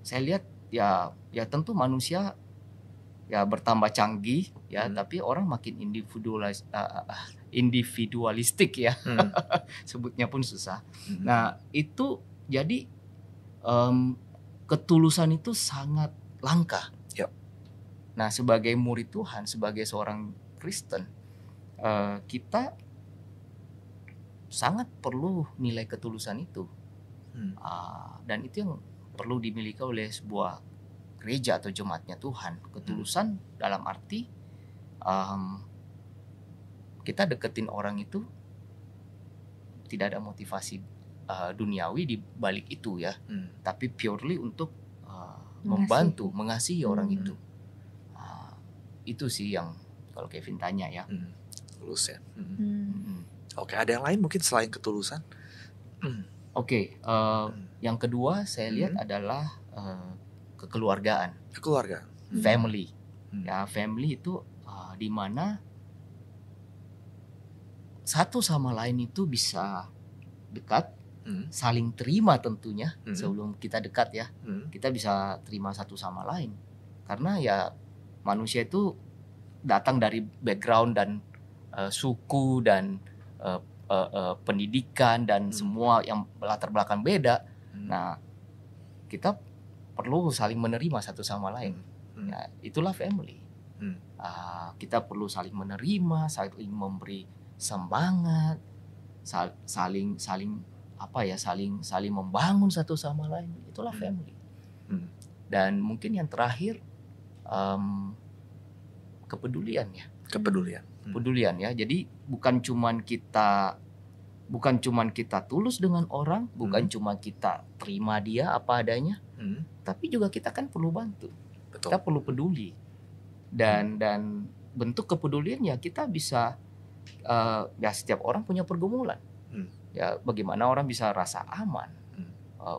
saya lihat ya tentu manusia ya bertambah canggih ya, tapi orang makin individualistik ya, sebutnya pun susah. Nah itu jadi ketulusan itu sangat langka. Yep. Nah sebagai murid Tuhan, sebagai seorang Kristen, kita sangat perlu nilai ketulusan itu, dan itu yang perlu dimiliki oleh sebuah gereja atau jemaatnya Tuhan. Ketulusan dalam arti kita deketin orang itu tidak ada motivasi duniawi di balik itu ya, tapi purely untuk membantu, mengasihi orang itu. Itu sih yang kalau Kevin tanya ya. Tulus ya. Oke, ada yang lain mungkin selain ketulusan? Oke, yang kedua saya lihat adalah kekeluargaan. Keluarga. Family. Ya, family itu di mana satu sama lain itu bisa dekat, saling terima tentunya. Sebelum kita dekat ya, kita bisa terima satu sama lain. Karena ya manusia itu datang dari background dan suku dan pendidikan dan semua yang latar belakang beda. Nah, kita perlu saling menerima satu sama lain. Ya, itulah family. Kita perlu saling menerima, saling memberi semangat, saling membangun satu sama lain. Itulah family. Dan mungkin yang terakhir kepedulian ya. Kepedulian ya. Jadi bukan cuman kita tulus dengan orang, bukan cuma kita terima dia apa adanya, tapi juga kita kan perlu bantu. Betul. Kita perlu peduli. Dan bentuk kepedulian ya kita bisa ya setiap orang punya pergumulan. Ya bagaimana orang bisa rasa aman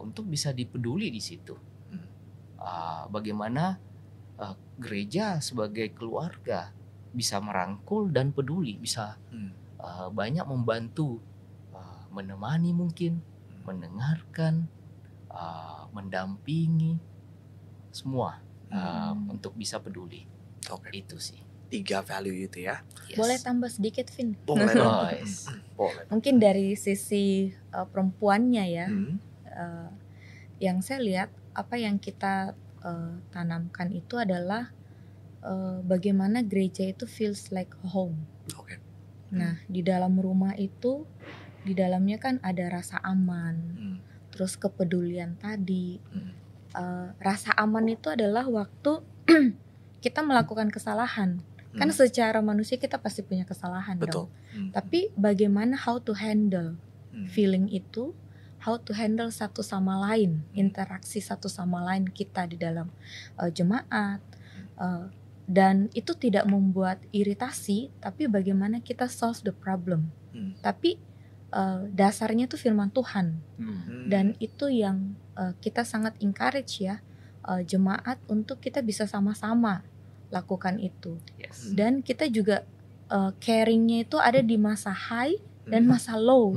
untuk bisa dipeduli di situ. Bagaimana gereja sebagai keluarga bisa merangkul dan peduli, bisa banyak membantu, menemani mungkin, mendengarkan, mendampingi semua untuk bisa peduli. Itu sih 3 value itu ya. Boleh tambah sedikit, Vin? Boleh. Boleh. Mungkin dari sisi perempuannya ya, yang saya lihat apa yang kita tanamkan itu adalah bagaimana gereja itu feels like home. Nah, di dalam rumah itu, di dalamnya kan ada rasa aman, terus kepedulian tadi. Rasa aman itu adalah waktu kita melakukan kesalahan. Kan secara manusia kita pasti punya kesalahan. Betul. Dong. Tapi bagaimana how to handle feeling itu, how to handle satu sama lain, interaksi satu sama lain kita di dalam jemaat. Dan itu tidak membuat iritasi, tapi bagaimana kita solve the problem. Tapi dasarnya tuh firman Tuhan. Dan itu yang kita sangat encourage ya, jemaat untuk kita bisa sama-sama lakukan itu. Dan kita juga caringnya itu ada di masa high dan masa low.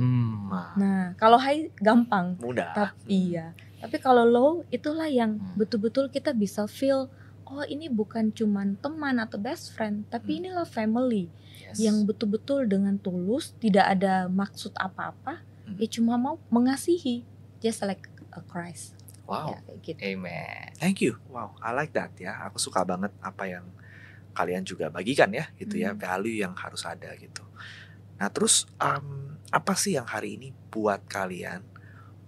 Nah, kalau high gampang, mudah. Tapi kalau low itulah yang betul-betul kita bisa feel, oh ini bukan cuman teman atau best friend, tapi inilah family yang betul-betul dengan tulus, tidak ada maksud apa-apa, ya cuma mau mengasihi, just like a Christ. Wow. Ya, kayak gitu. Amen. Thank you. Wow, I like that ya. Aku suka banget apa yang kalian juga bagikan ya, gitu ya, value yang harus ada gitu. Nah, terus apa sih yang hari ini buat kalian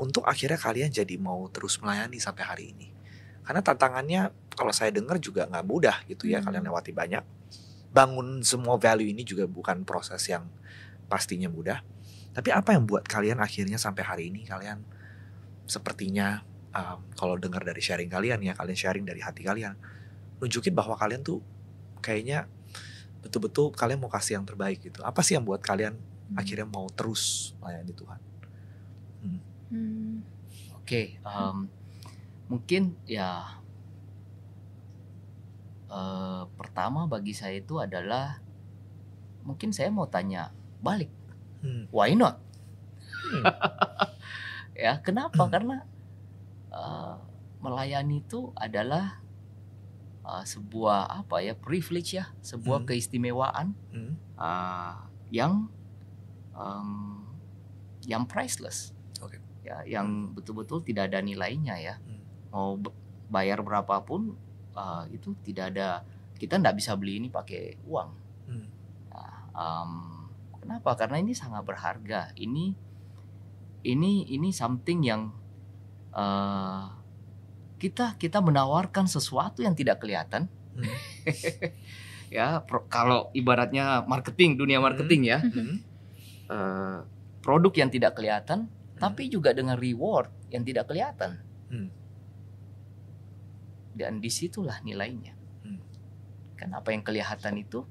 untuk akhirnya kalian jadi mau terus melayani sampai hari ini? Karena tantangannya kalau saya dengar juga nggak mudah gitu ya, kalian lewati banyak. Bangun semua value ini juga bukan proses yang pastinya mudah. Tapi apa yang buat kalian akhirnya sampai hari ini kalian sepertinya kalau dengar dari sharing kalian ya, kalian sharing dari hati kalian, nunjukin bahwa kalian tuh kayaknya betul-betul kalian mau kasih yang terbaik gitu. Apa sih yang buat kalian akhirnya mau terus melayani Tuhan? Oke, mungkin ya pertama bagi saya itu adalah mungkin saya mau tanya balik, why not? Ya, kenapa? Karena melayani itu adalah sebuah privilege ya, sebuah keistimewaan yang priceless. Ya, yang betul-betul tidak ada nilainya ya. Mau bayar berapapun itu tidak ada, kita nggak bisa beli ini pakai uang. Kenapa? Karena ini sangat berharga. Ini something yang kita menawarkan sesuatu yang tidak kelihatan. Ya, kalau ibaratnya marketing, dunia marketing ya, produk yang tidak kelihatan, tapi juga dengan reward yang tidak kelihatan. Dan disitulah nilainya. Kan apa yang kelihatan itu,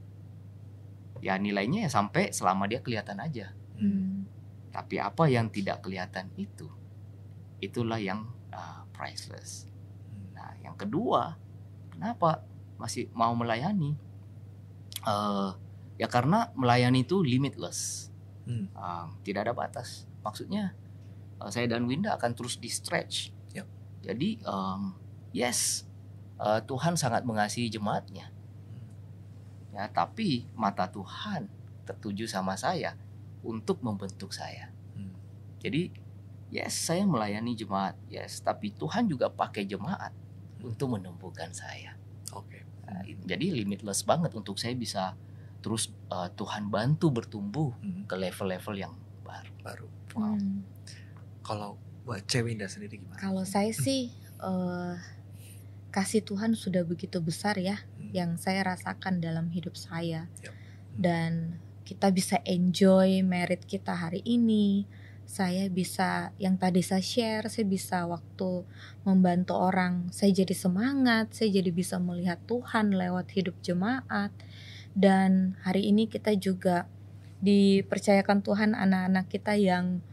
ya nilainya ya sampai selama dia kelihatan aja. Tapi apa yang tidak kelihatan itu, itulah yang priceless. Nah, yang kedua, kenapa masih mau melayani? Ya karena melayani itu limitless, tidak ada batas. Maksudnya saya dan Winda akan terus di stretch. Jadi yes, Tuhan sangat mengasihi jemaatnya. Ya, tapi mata Tuhan tertuju sama saya untuk membentuk saya. Jadi yes, saya melayani jemaat, yes, tapi Tuhan juga pakai jemaat untuk menumbuhkan saya. Jadi limitless banget untuk saya bisa terus Tuhan bantu bertumbuh ke level-level yang baru. Wow. Kalau buat Winda sendiri gimana? Kalau saya sih kasih Tuhan sudah begitu besar ya, yang saya rasakan dalam hidup saya. Dan kita bisa enjoy merit kita hari ini. Saya bisa, yang tadi saya share, saya bisa waktu membantu orang, saya jadi semangat, saya jadi bisa melihat Tuhan lewat hidup jemaat. Dan hari ini kita juga dipercayakan Tuhan anak-anak kita yang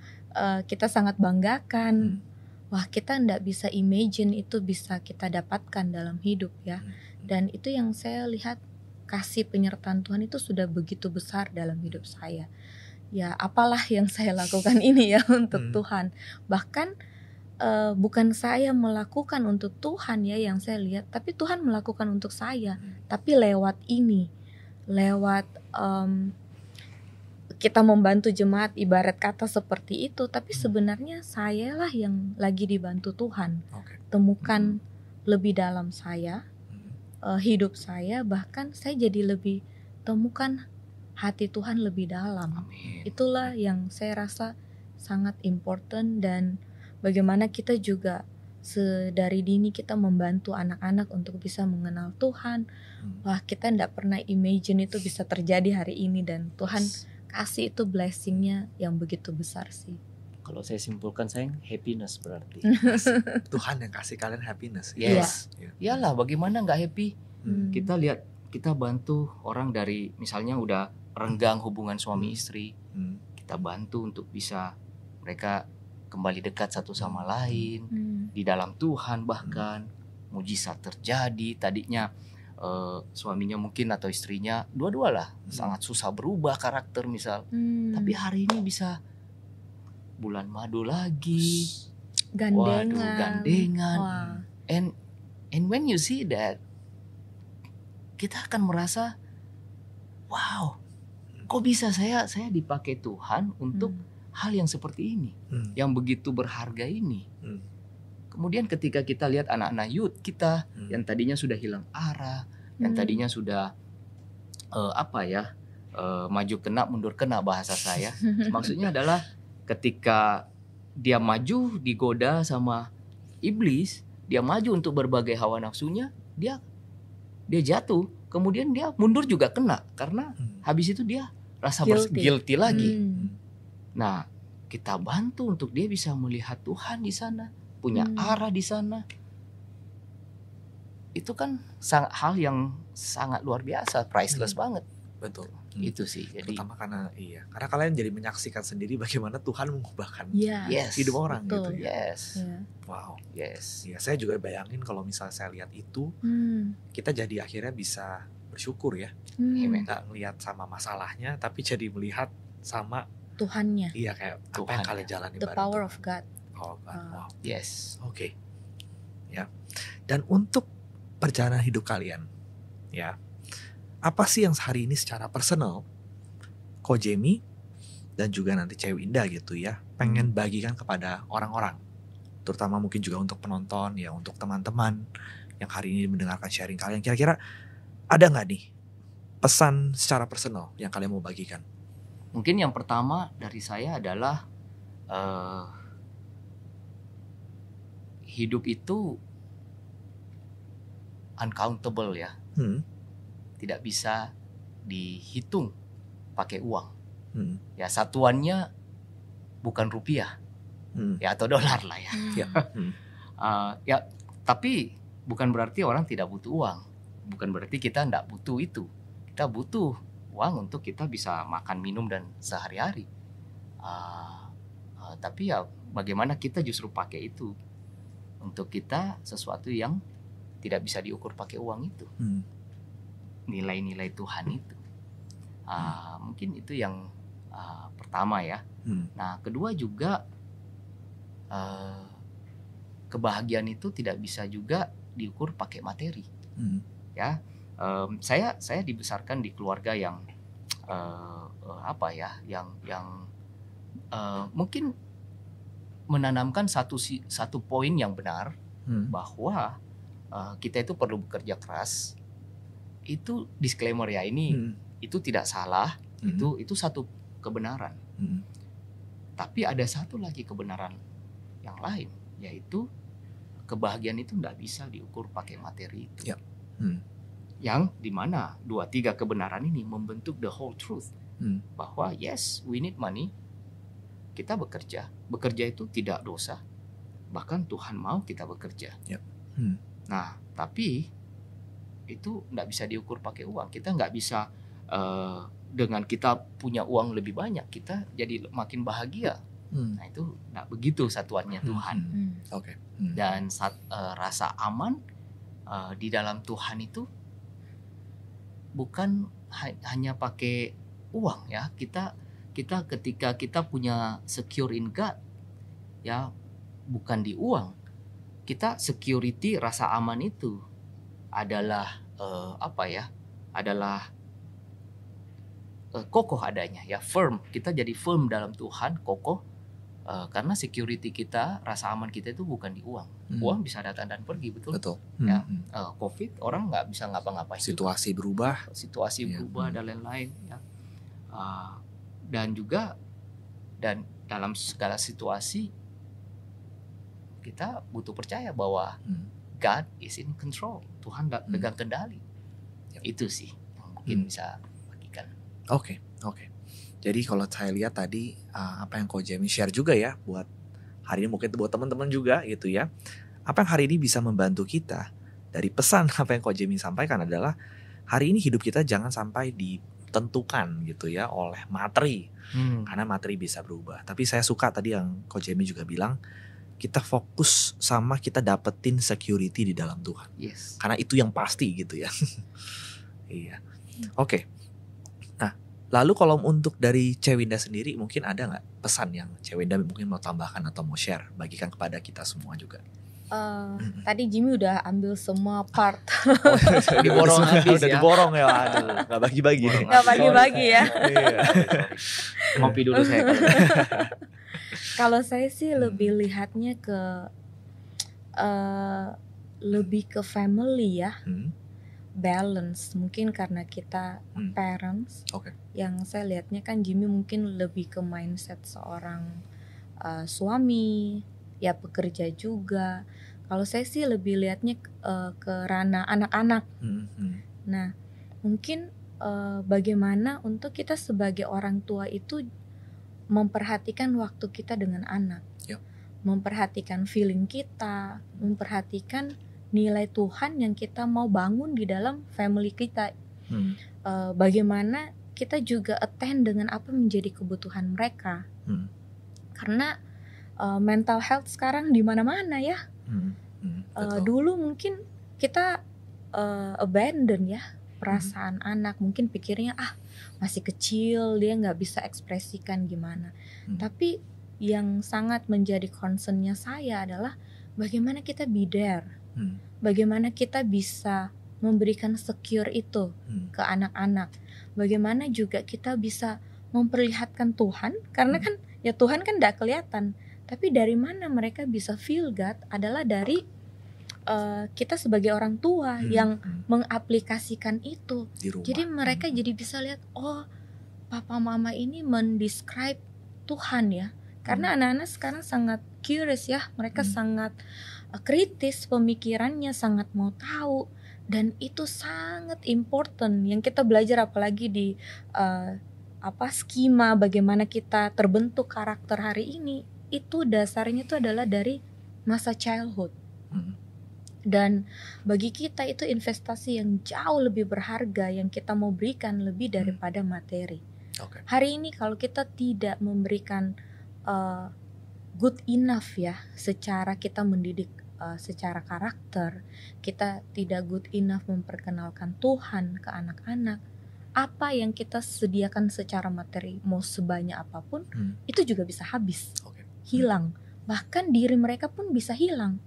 kita sangat banggakan. Wah, kita nggak bisa imagine itu bisa kita dapatkan dalam hidup ya. Dan itu yang saya lihat, kasih penyertaan Tuhan itu sudah begitu besar dalam hidup saya. Ya, apalah yang saya lakukan ini ya untuk Tuhan. Bahkan bukan saya melakukan untuk Tuhan ya yang saya lihat, tapi Tuhan melakukan untuk saya. Tapi lewat ini, lewat kita membantu jemaat, ibarat kata seperti itu, tapi sebenarnya saya lah yang lagi dibantu Tuhan. Temukan lebih dalam saya, hidup saya, bahkan saya jadi lebih temukan hati Tuhan lebih dalam. Amin. Itulah yang saya rasa sangat important. Dan bagaimana kita juga sedari dini kita membantu anak-anak untuk bisa mengenal Tuhan. Wah, kita tidak pernah imagine itu bisa terjadi hari ini, dan Tuhan kasih itu blessingnya yang begitu besar sih. Kalau saya simpulkan, sayang, happiness berarti. Tuhan yang kasih kalian happiness. Yes. Iyalah, bagaimana nggak happy? Kita lihat, kita bantu orang dari misalnya udah renggang hubungan suami istri, kita bantu untuk bisa mereka kembali dekat satu sama lain di dalam Tuhan, bahkan mujizat terjadi. Tadinya suaminya mungkin atau istrinya dua-dualah sangat susah berubah karakter misal, tapi hari ini bisa bulan madu lagi, gandengan. Wah. And when you see that, kita akan merasa, wow, kok bisa saya dipakai Tuhan untuk hal yang seperti ini, yang begitu berharga ini. Kemudian ketika kita lihat anak-anak youth kita yang tadinya sudah hilang arah, yang tadinya sudah maju kena mundur kena bahasa saya. Maksudnya adalah ketika dia maju digoda sama iblis, dia maju untuk berbagai hawa nafsunya, dia jatuh, kemudian dia mundur juga kena karena habis itu dia rasa guilty lagi. Nah, kita bantu untuk dia bisa melihat Tuhan di sana, punya arah di sana. Itu kan hal yang sangat luar biasa, priceless banget. Betul. Itu sih. Jadi terutama karena kalian jadi menyaksikan sendiri bagaimana Tuhan mengubahkan hidup orang gitu ya. Yes. Wow. Yes. Ya, saya juga bayangin kalau misalnya saya lihat itu, kita jadi akhirnya bisa bersyukur ya. Nggak ngelihat sama masalahnya, tapi jadi melihat sama Tuhannya. Iya, kayak apa yang kalian jalani The bareng power Tuhan. of God. Power of God. Wow. Yes. Oke. Ya. Dan untuk perjalanan hidup kalian, ya, apa sih yang hari ini secara personal Ko Jamie dan juga nanti Cewek Indah gitu ya pengen bagikan kepada orang-orang, terutama mungkin juga untuk penonton ya, untuk teman-teman yang hari ini mendengarkan sharing kalian, kira-kira ada nggak nih pesan secara personal yang kalian mau bagikan? Mungkin yang pertama dari saya adalah hidup itu uncountable ya. Tidak bisa dihitung pakai uang. Ya, satuannya bukan rupiah, ya atau dolar lah ya. Ya, tapi bukan berarti orang tidak butuh uang. Bukan berarti kita tidak butuh itu. Kita butuh uang untuk kita bisa makan, minum dan sehari-hari. Tapi ya bagaimana kita justru pakai itu untuk kita sesuatu yang tidak bisa diukur pakai uang itu. Nilai-nilai Tuhan itu. Mungkin itu yang pertama ya. Nah, kedua juga kebahagiaan itu tidak bisa juga diukur pakai materi. Ya, saya dibesarkan di keluarga yang yang mungkin menanamkan satu poin yang benar, bahwa kita itu perlu bekerja keras. Itu disclaimer ya, ini itu tidak salah, itu satu kebenaran. Tapi ada satu lagi kebenaran yang lain, yaitu kebahagiaan itu tidak bisa diukur pakai materi itu. Yang dimana 2-3 kebenaran ini membentuk the whole truth, bahwa yes, we need money, kita bekerja itu tidak dosa, bahkan Tuhan mau kita bekerja. Nah, tapi itu nggak bisa diukur pakai uang. Kita nggak bisa dengan kita punya uang lebih banyak kita jadi makin bahagia. Nah, itu nggak begitu satuannya Tuhan. Dan rasa aman di dalam Tuhan itu bukan hanya pakai uang ya. Kita ketika kita punya secure in God ya, bukan di uang. Kita security, rasa aman itu adalah adalah kokoh adanya ya, firm. Kita jadi firm dalam Tuhan, kokoh, karena security kita, rasa aman kita itu bukan di uang. Uang bisa datang dan pergi, betul. Ya, COVID orang nggak bisa ngapa-ngapain. Situasi berubah dan lain-lain ya. Dan juga dalam segala situasi kita butuh percaya bahwa God is in control. Tuhan pegang kendali. Itu sih yang mungkin bisa bagikan. Oke. Jadi kalau saya lihat tadi apa yang Ko Jamie share juga ya, buat hari ini mungkin buat teman-teman juga gitu ya. Apa yang hari ini bisa membantu kita dari pesan apa yang Ko Jamie sampaikan adalah hari ini hidup kita jangan sampai ditentukan gitu ya oleh materi. Karena materi bisa berubah. Tapi saya suka tadi yang Coach Jamie juga bilang, kita fokus sama kita dapetin security di dalam Tuhan. Yes. Karena itu yang pasti gitu ya. Iya. Oke. Nah, lalu kalau untuk dari Cewinda sendiri mungkin ada nggak pesan yang Cewinda mungkin mau tambahkan atau mau share, bagikan kepada kita semua juga? Tadi Jimmy udah ambil semua part. Diborong habis udah ya. diborong ya. Aduh, nggak bagi-bagi nih. Nggak bagi-bagi ya. Iya. Ngopi dulu saya. Kalau saya sih lebih lihatnya ke lebih ke family ya. Balance, mungkin karena kita parents. Yang saya lihatnya kan Jimmy mungkin lebih ke mindset seorang suami, ya pekerja juga. Kalau saya sih lebih lihatnya ke ranah anak-anak. Nah, mungkin bagaimana untuk kita sebagai orang tua itu memperhatikan waktu kita dengan anak, memperhatikan feeling kita, memperhatikan nilai Tuhan yang kita mau bangun di dalam family kita. Bagaimana kita juga attend dengan apa menjadi kebutuhan mereka. Karena mental health sekarang di mana-mana ya. Dulu mungkin kita abandon ya perasaan anak, mungkin pikirnya masih kecil, dia nggak bisa ekspresikan gimana. Tapi yang sangat menjadi concernnya saya adalah bagaimana kita be there, bagaimana kita bisa memberikan secure itu ke anak-anak, bagaimana juga kita bisa memperlihatkan Tuhan, karena kan ya Tuhan kan nggak kelihatan. Tapi dari mana mereka bisa feel God adalah dari kita sebagai orang tua yang mengaplikasikan itu. Jadi mereka jadi bisa lihat, oh papa mama ini mendescribe Tuhan ya. Karena anak-anak sekarang sangat curious ya, mereka sangat kritis pemikirannya, sangat mau tahu. Dan itu sangat important yang kita belajar, apalagi di skema bagaimana kita terbentuk karakter hari ini. Itu dasarnya itu adalah dari masa childhood. Dan bagi kita itu investasi yang jauh lebih berharga yang kita mau berikan lebih daripada materi. Hari ini kalau kita tidak memberikan good enough ya, secara kita mendidik secara karakter, kita tidak good enough memperkenalkan Tuhan ke anak-anak, apa yang kita sediakan secara materi mau sebanyak apapun itu juga bisa habis, hilang, bahkan diri mereka pun bisa hilang.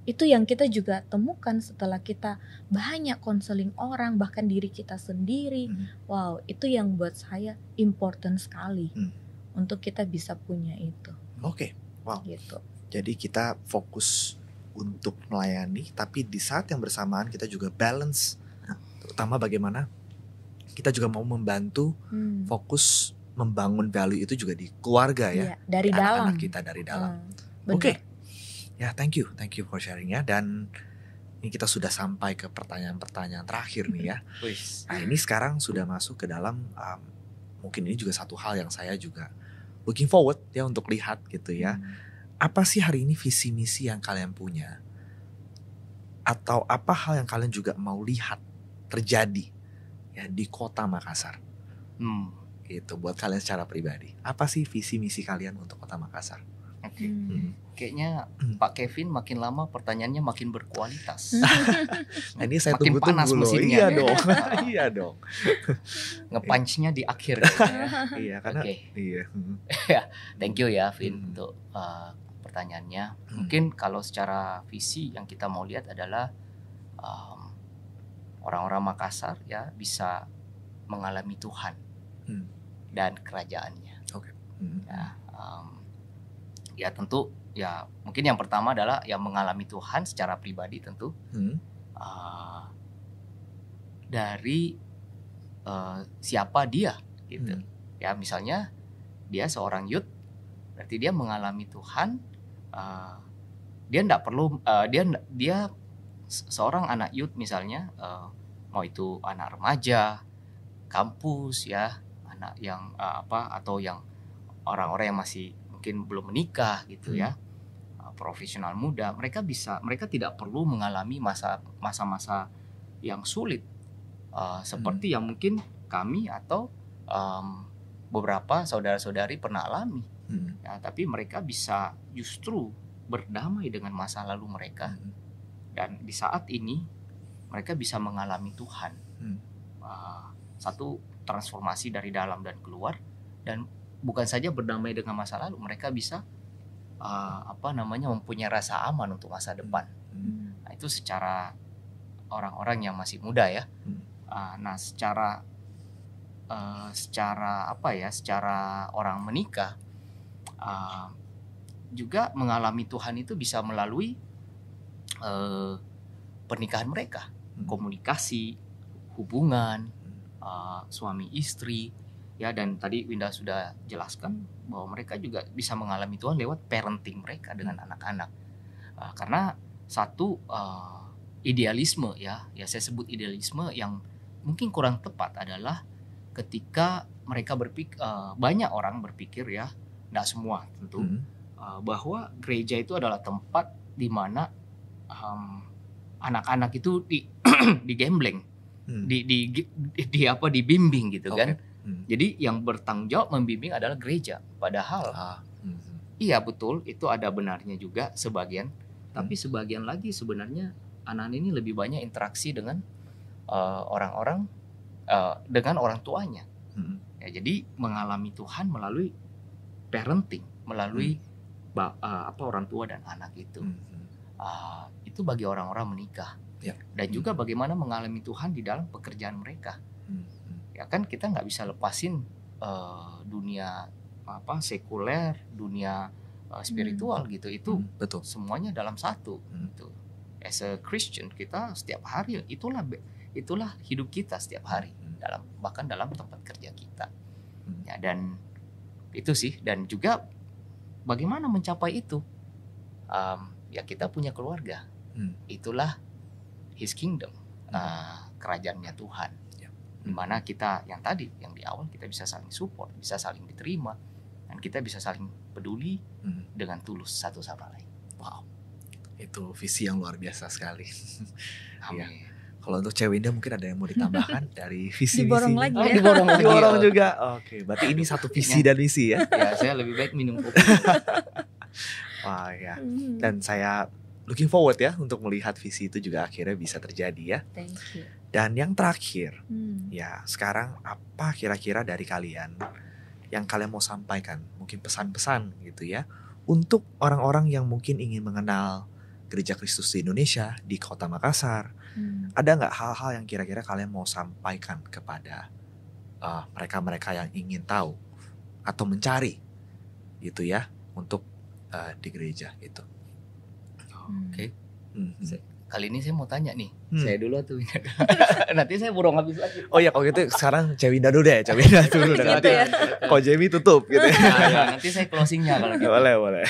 Itu yang kita juga temukan setelah kita banyak konseling orang, bahkan diri kita sendiri. Wow, itu yang buat saya important sekali untuk kita bisa punya itu. Wow. Gitu. Jadi kita fokus untuk melayani, tapi di saat yang bersamaan kita juga balance, terutama bagaimana kita juga mau membantu fokus membangun value itu juga di keluarga ya, dari dalam anak-anak kita dari dalam. Ya, thank you for sharingnya. Dan ini kita sudah sampai ke pertanyaan-pertanyaan terakhir nih ya. Nah, ini sekarang sudah masuk ke dalam mungkin ini juga satu hal yang saya juga looking forward ya untuk lihat gitu ya. Apa sih hari ini visi misi yang kalian punya? Atau apa hal yang kalian juga mau lihat terjadi ya di Kota Makassar? Gitu buat kalian secara pribadi. Apa sih visi misi kalian untuk Kota Makassar? Kayaknya Pak Kevin makin lama pertanyaannya makin berkualitas. Nah, ini saya makin tunggu-tunggu panas loh. mesinnya. Iya dong. Nge-punch-nya di akhir. Iya, karena Thank you ya Vin untuk pertanyaannya. Mungkin kalau secara visi yang kita mau lihat adalah orang-orang Makassar ya bisa mengalami Tuhan dan kerajaannya. Ya tentu ya mungkin yang pertama adalah yang mengalami Tuhan secara pribadi tentu dari siapa dia gitu. Ya misalnya dia seorang youth, berarti dia mengalami Tuhan. Dia tidak perlu dia seorang anak youth misalnya, mau itu anak remaja, kampus ya, anak yang atau yang orang-orang yang masih mungkin belum menikah gitu ya, profesional muda, mereka tidak perlu mengalami masa-masa yang sulit seperti yang mungkin kami atau beberapa saudara-saudari pernah alami. Ya, tapi mereka bisa justru berdamai dengan masa lalu mereka. Dan di saat ini mereka bisa mengalami Tuhan. Satu transformasi dari dalam dan keluar, dan bukan saja berdamai dengan masa lalu, mereka bisa mempunyai rasa aman untuk masa depan. Nah, itu secara orang-orang yang masih muda ya. Nah, secara orang menikah juga mengalami Tuhan itu bisa melalui pernikahan mereka, komunikasi, hubungan suami istri ya. Dan tadi Winda sudah jelaskan bahwa mereka juga bisa mengalami Tuhan lewat parenting mereka dengan anak-anak. Karena satu idealisme ya saya sebut idealisme yang mungkin kurang tepat adalah ketika mereka berpikir, banyak orang berpikir ya, tidak semua tentu, bahwa gereja itu adalah tempat di mana anak-anak itu digembleng, dibimbing gitu kan. Jadi yang bertanggung jawab membimbing adalah gereja. Padahal iya betul, itu ada benarnya juga sebagian, tapi sebagian lagi sebenarnya anak-anak ini lebih banyak interaksi dengan orang-orang, dengan orang tuanya. Ya, jadi mengalami Tuhan melalui parenting, melalui orang tua dan anak itu. Itu bagi orang-orang menikah. Dan juga bagaimana mengalami Tuhan di dalam pekerjaan mereka. Ya kan kita nggak bisa lepasin dunia sekuler, dunia spiritual gitu. Itu betul. Semuanya dalam satu. Gitu. As a Christian kita setiap hari itulah hidup kita setiap hari, bahkan dalam tempat kerja kita. Ya, dan itu sih. Dan juga bagaimana mencapai itu? Ya kita punya keluarga. Itulah His Kingdom, kerajaannya Tuhan. Dimana kita yang di awal kita bisa saling support, bisa saling diterima, dan kita bisa saling peduli dengan tulus satu sama lain. Wow, itu visi yang luar biasa sekali. Amin. Ya. Kalau untuk Cewinda mungkin ada yang mau ditambahkan dari visi-visi? Diborong lagi ya? Diborong juga. Oke, berarti ini satu visi dan misi ya? Ya, saya lebih baik minum kopi. Wah ya, dan saya looking forward ya untuk melihat visi itu juga akhirnya bisa terjadi ya. Thank you. Dan yang terakhir, ya sekarang apa kira-kira dari kalian yang kalian mau sampaikan? Mungkin pesan-pesan gitu ya, untuk orang-orang yang mungkin ingin mengenal Gereja Kristus di Indonesia, di Kota Makassar. Ada nggak hal-hal yang kira-kira kalian mau sampaikan kepada mereka-mereka yang ingin tahu atau mencari gitu ya untuk di gereja itu? Oke. Kali ini saya mau tanya nih. Saya dulu atau Winda? Nanti saya burung habis lagi. Oh ya, kalau gitu sekarang Cewinda dulu deh. Cewinda dulu. Gitu ya? Kok Jamie tutup gitu ya. Nanti saya closingnya kalau gitu. Boleh.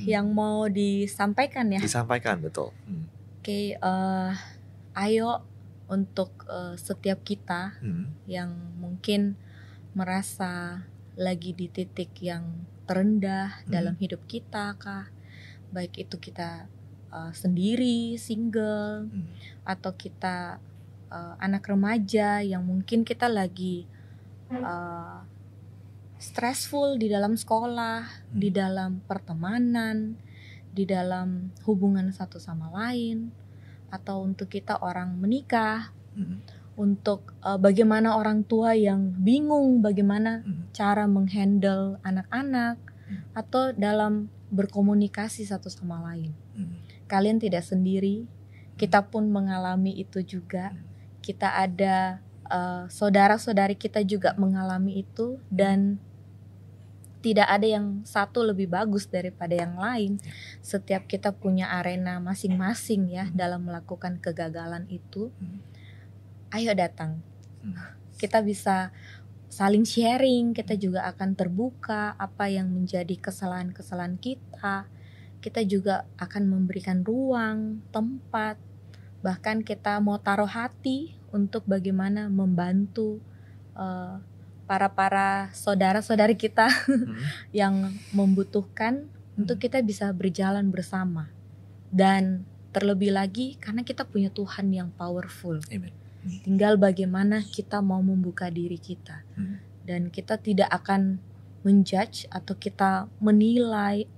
Yang mau disampaikan ya? Disampaikan, betul. Oke, ayo untuk setiap kita yang mungkin merasa lagi di titik yang terendah dalam hidup kita kah, baik itu kita sendiri, single, atau kita anak remaja yang mungkin kita lagi stressful di dalam sekolah, di dalam pertemanan, di dalam hubungan satu sama lain, atau untuk kita orang menikah, untuk bagaimana orang tua yang bingung bagaimana cara menghandle anak-anak, atau dalam berkomunikasi satu sama lain. Kalian tidak sendiri, kita pun mengalami itu juga. Kita ada saudara-saudari kita juga mengalami itu, dan tidak ada yang satu lebih bagus daripada yang lain. Setiap kita punya arena masing-masing ya dalam melakukan kegagalan itu. Ayo datang. Kita bisa saling sharing, kita juga akan terbuka apa yang menjadi kesalahan-kesalahan kita. Kita juga akan memberikan ruang, tempat, bahkan kita mau taruh hati untuk bagaimana membantu para saudara-saudari kita yang membutuhkan untuk kita bisa berjalan bersama. Dan terlebih lagi karena kita punya Tuhan yang powerful. Amen. Tinggal bagaimana kita mau membuka diri kita. Dan kita tidak akan menjudge atau kita menilai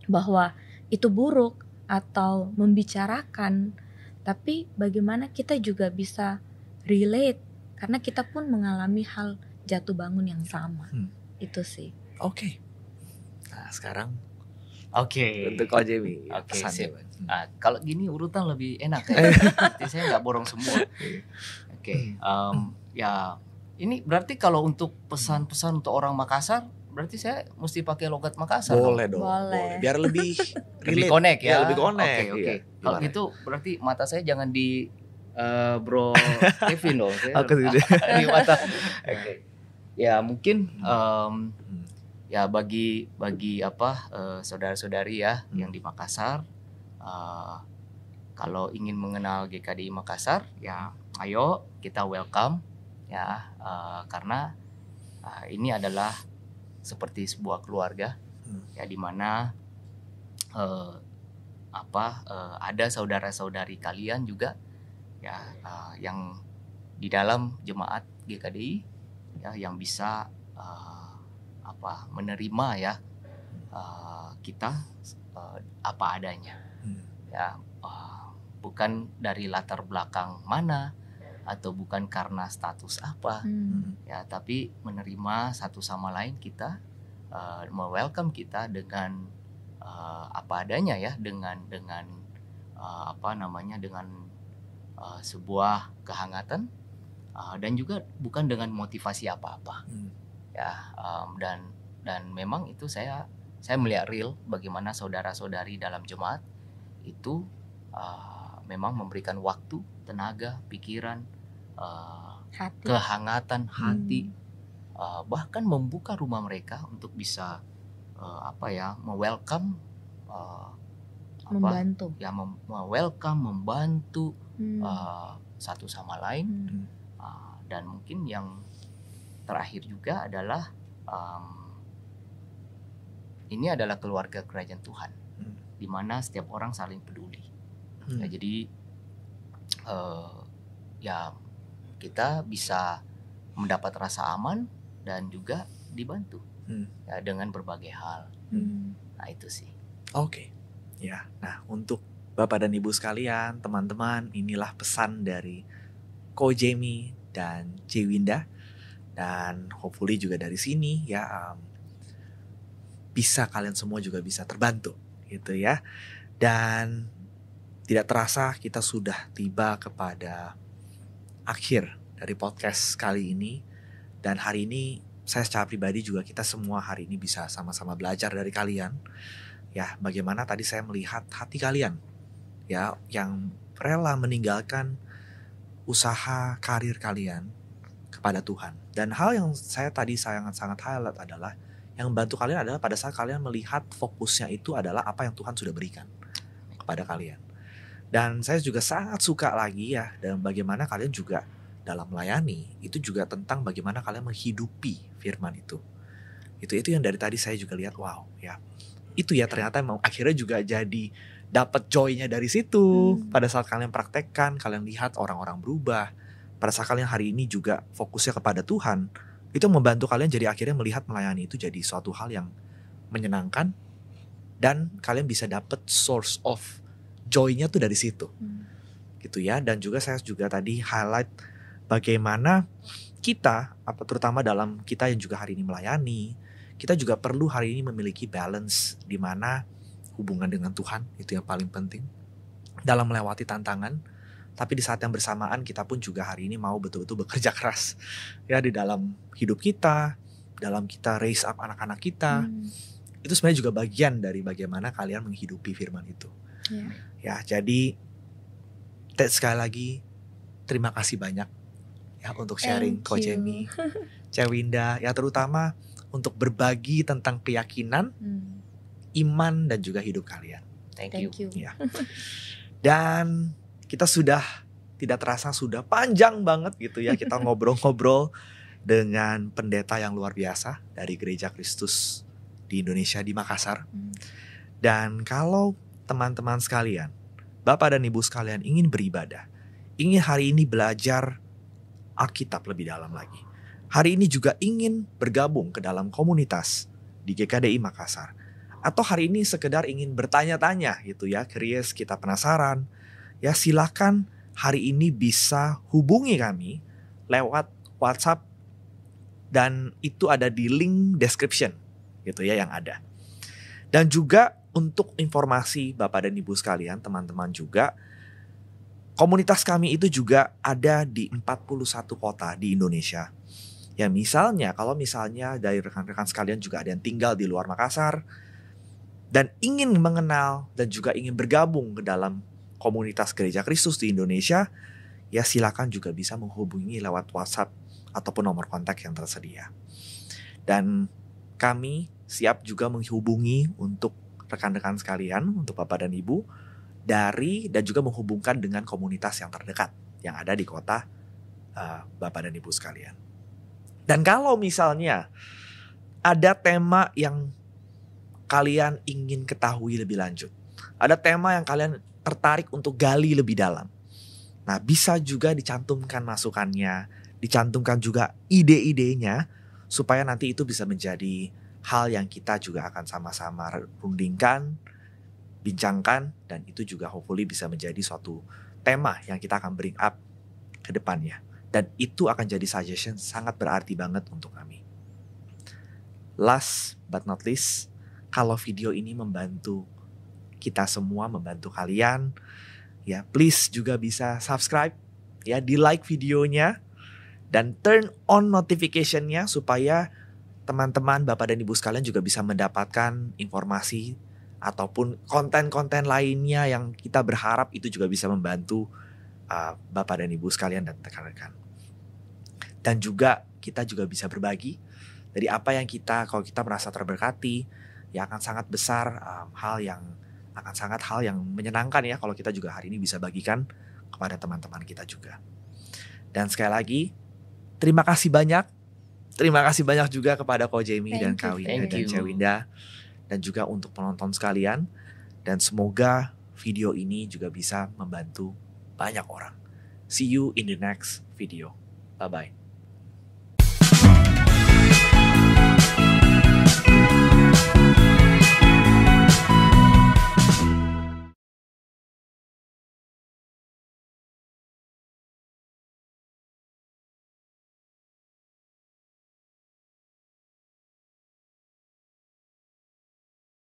bahwa itu buruk atau membicarakan, tapi bagaimana kita juga bisa relate karena kita pun mengalami hal jatuh bangun yang sama. Itu sih. Oke. Nah, sekarang untuk Ko Jamie. sip. Nah, kalau gini urutan lebih enak ya. Berarti saya nggak borong semua. Ya ini berarti kalau untuk pesan-pesan untuk orang Makassar, berarti saya mesti pakai logat Makassar. Boleh dong. Boleh. Biar lebih lebih connect ya. Lebih connect. Oke. Kalau gitu berarti mata saya jangan di Bro Kevin loh. Aku tidak. Di mata. Oke. Ya mungkin ya bagi saudara-saudari ya yang di Makassar, kalau ingin mengenal GKDI Makassar, ya ayo kita welcome ya, karena ini adalah seperti sebuah keluarga ya, di mana ada saudara-saudari kalian juga ya, yang di dalam jemaat GKDI ya, yang bisa menerima ya kita apa adanya ya, bukan dari latar belakang mana atau bukan karena status apa ya, tapi menerima satu sama lain kita, welcome kita dengan apa adanya ya, dengan dengan sebuah kehangatan, dan juga bukan dengan motivasi apa-apa ya, dan memang itu saya melihat real bagaimana saudara-saudari dalam jemaat itu memang memberikan waktu, tenaga, pikiran, Hati. kehangatan hati, bahkan membuka rumah mereka untuk bisa welcome, membantu ya, welcome, membantu satu sama lain. Dan mungkin yang terakhir juga adalah ini adalah keluarga kerajaan Tuhan, di mana setiap orang saling peduli. Ya, jadi ya kita bisa mendapat rasa aman dan juga dibantu ya, dengan berbagai hal. Nah itu sih. Oke. Ya, nah untuk Bapak dan Ibu sekalian, teman-teman, inilah pesan dari Ko Jamie dan Cewinda, dan hopefully juga dari sini ya bisa kalian semua juga bisa terbantu gitu ya. Dan tidak terasa kita sudah tiba kepada akhir dari podcast kali ini, dan hari ini saya secara pribadi juga kita semua hari ini bisa sama-sama belajar dari kalian ya, bagaimana tadi saya melihat hati kalian ya, yang rela meninggalkan usaha karir kalian kepada Tuhan. Dan hal yang saya tadi sangat-sangat highlight adalah yang membantu kalian adalah pada saat kalian melihat fokusnya itu adalah apa yang Tuhan sudah berikan kepada kalian. Dan saya juga sangat suka lagi ya, dan bagaimana kalian juga dalam melayani itu juga tentang bagaimana kalian menghidupi firman itu. Itu yang dari tadi saya juga lihat, wow ya. Itu ya ternyata memang akhirnya juga jadi dapat joy-nya dari situ. Pada saat kalian praktekkan, kalian lihat orang-orang berubah. Pada saat kalian hari ini juga fokusnya kepada Tuhan, itu membantu kalian jadi akhirnya melihat melayani itu jadi suatu hal yang menyenangkan, dan kalian bisa dapat source of joy-nya tuh dari situ. Gitu ya. Dan juga saya juga tadi highlight bagaimana kita, terutama dalam kita yang juga hari ini melayani, kita juga perlu hari ini memiliki balance di mana hubungan dengan Tuhan itu yang paling penting dalam melewati tantangan. Tapi di saat yang bersamaan kita pun juga hari ini mau betul-betul bekerja keras ya di dalam hidup kita, dalam kita raise up anak-anak kita. Itu sebenarnya juga bagian dari bagaimana kalian menghidupi firman itu. Ya, jadi sekali lagi terima kasih banyak ya untuk sharing Ko Jamie, Cewinda ya, terutama untuk berbagi tentang keyakinan, iman dan juga hidup kalian. Thank you. Ya. Dan kita sudah tidak terasa sudah panjang banget gitu ya, kita ngobrol-ngobrol dengan pendeta yang luar biasa dari Gereja Kristus di Indonesia di Makassar. Dan kalau teman-teman sekalian, Bapak dan Ibu sekalian ingin beribadah, ingin hari ini belajar Alkitab lebih dalam lagi. Hari ini juga ingin bergabung ke dalam komunitas di GKDI Makassar. Atau hari ini sekedar ingin bertanya-tanya gitu ya, curious, kita penasaran. Ya silakan hari ini bisa hubungi kami lewat WhatsApp. Dan itu ada di link description gitu ya yang ada. Dan juga untuk informasi Bapak dan Ibu sekalian, teman-teman juga, komunitas kami itu juga ada di 41 kota di Indonesia. Ya misalnya, kalau misalnya dari rekan-rekan sekalian juga ada yang tinggal di luar Makassar dan ingin mengenal dan juga ingin bergabung ke dalam komunitas Gereja Kristus di Indonesia, ya silakan juga bisa menghubungi lewat WhatsApp ataupun nomor kontak yang tersedia. Dan kami siap juga menghubungi untuk rekan-rekan sekalian, untuk Bapak dan Ibu, dan juga menghubungkan dengan komunitas yang terdekat yang ada di kota Bapak dan Ibu sekalian. Dan kalau misalnya ada tema yang kalian ingin ketahui lebih lanjut, ada tema yang kalian tertarik untuk gali lebih dalam, nah bisa juga dicantumkan masukannya, dicantumkan juga ide-idenya, supaya nanti itu bisa menjadi hal yang kita juga akan sama-sama rundingkan, bincangkan, dan itu juga hopefully bisa menjadi suatu tema yang kita akan bring up ke depannya. Dan itu akan jadi suggestion sangat berarti banget untuk kami. Last but not least, kalau video ini membantu kita semua, membantu kalian, ya please juga bisa subscribe, ya di like videonya, dan turn on notification-nya supaya teman-teman Bapak dan Ibu sekalian juga bisa mendapatkan informasi ataupun konten-konten lainnya yang kita berharap itu juga bisa membantu Bapak dan Ibu sekalian dan rekan-rekan. Dan juga kita juga bisa berbagi dari apa yang kalau kita merasa terberkati, ya akan sangat besar hal yang menyenangkan ya kalau kita juga hari ini bisa bagikan kepada teman-teman kita juga. Dan sekali lagi terima kasih banyak. Terima kasih banyak juga kepada Ko Jamie dan Kak Winda dan Cek Winda, dan juga untuk penonton sekalian. Dan semoga video ini juga bisa membantu banyak orang. See you in the next video. Bye-bye.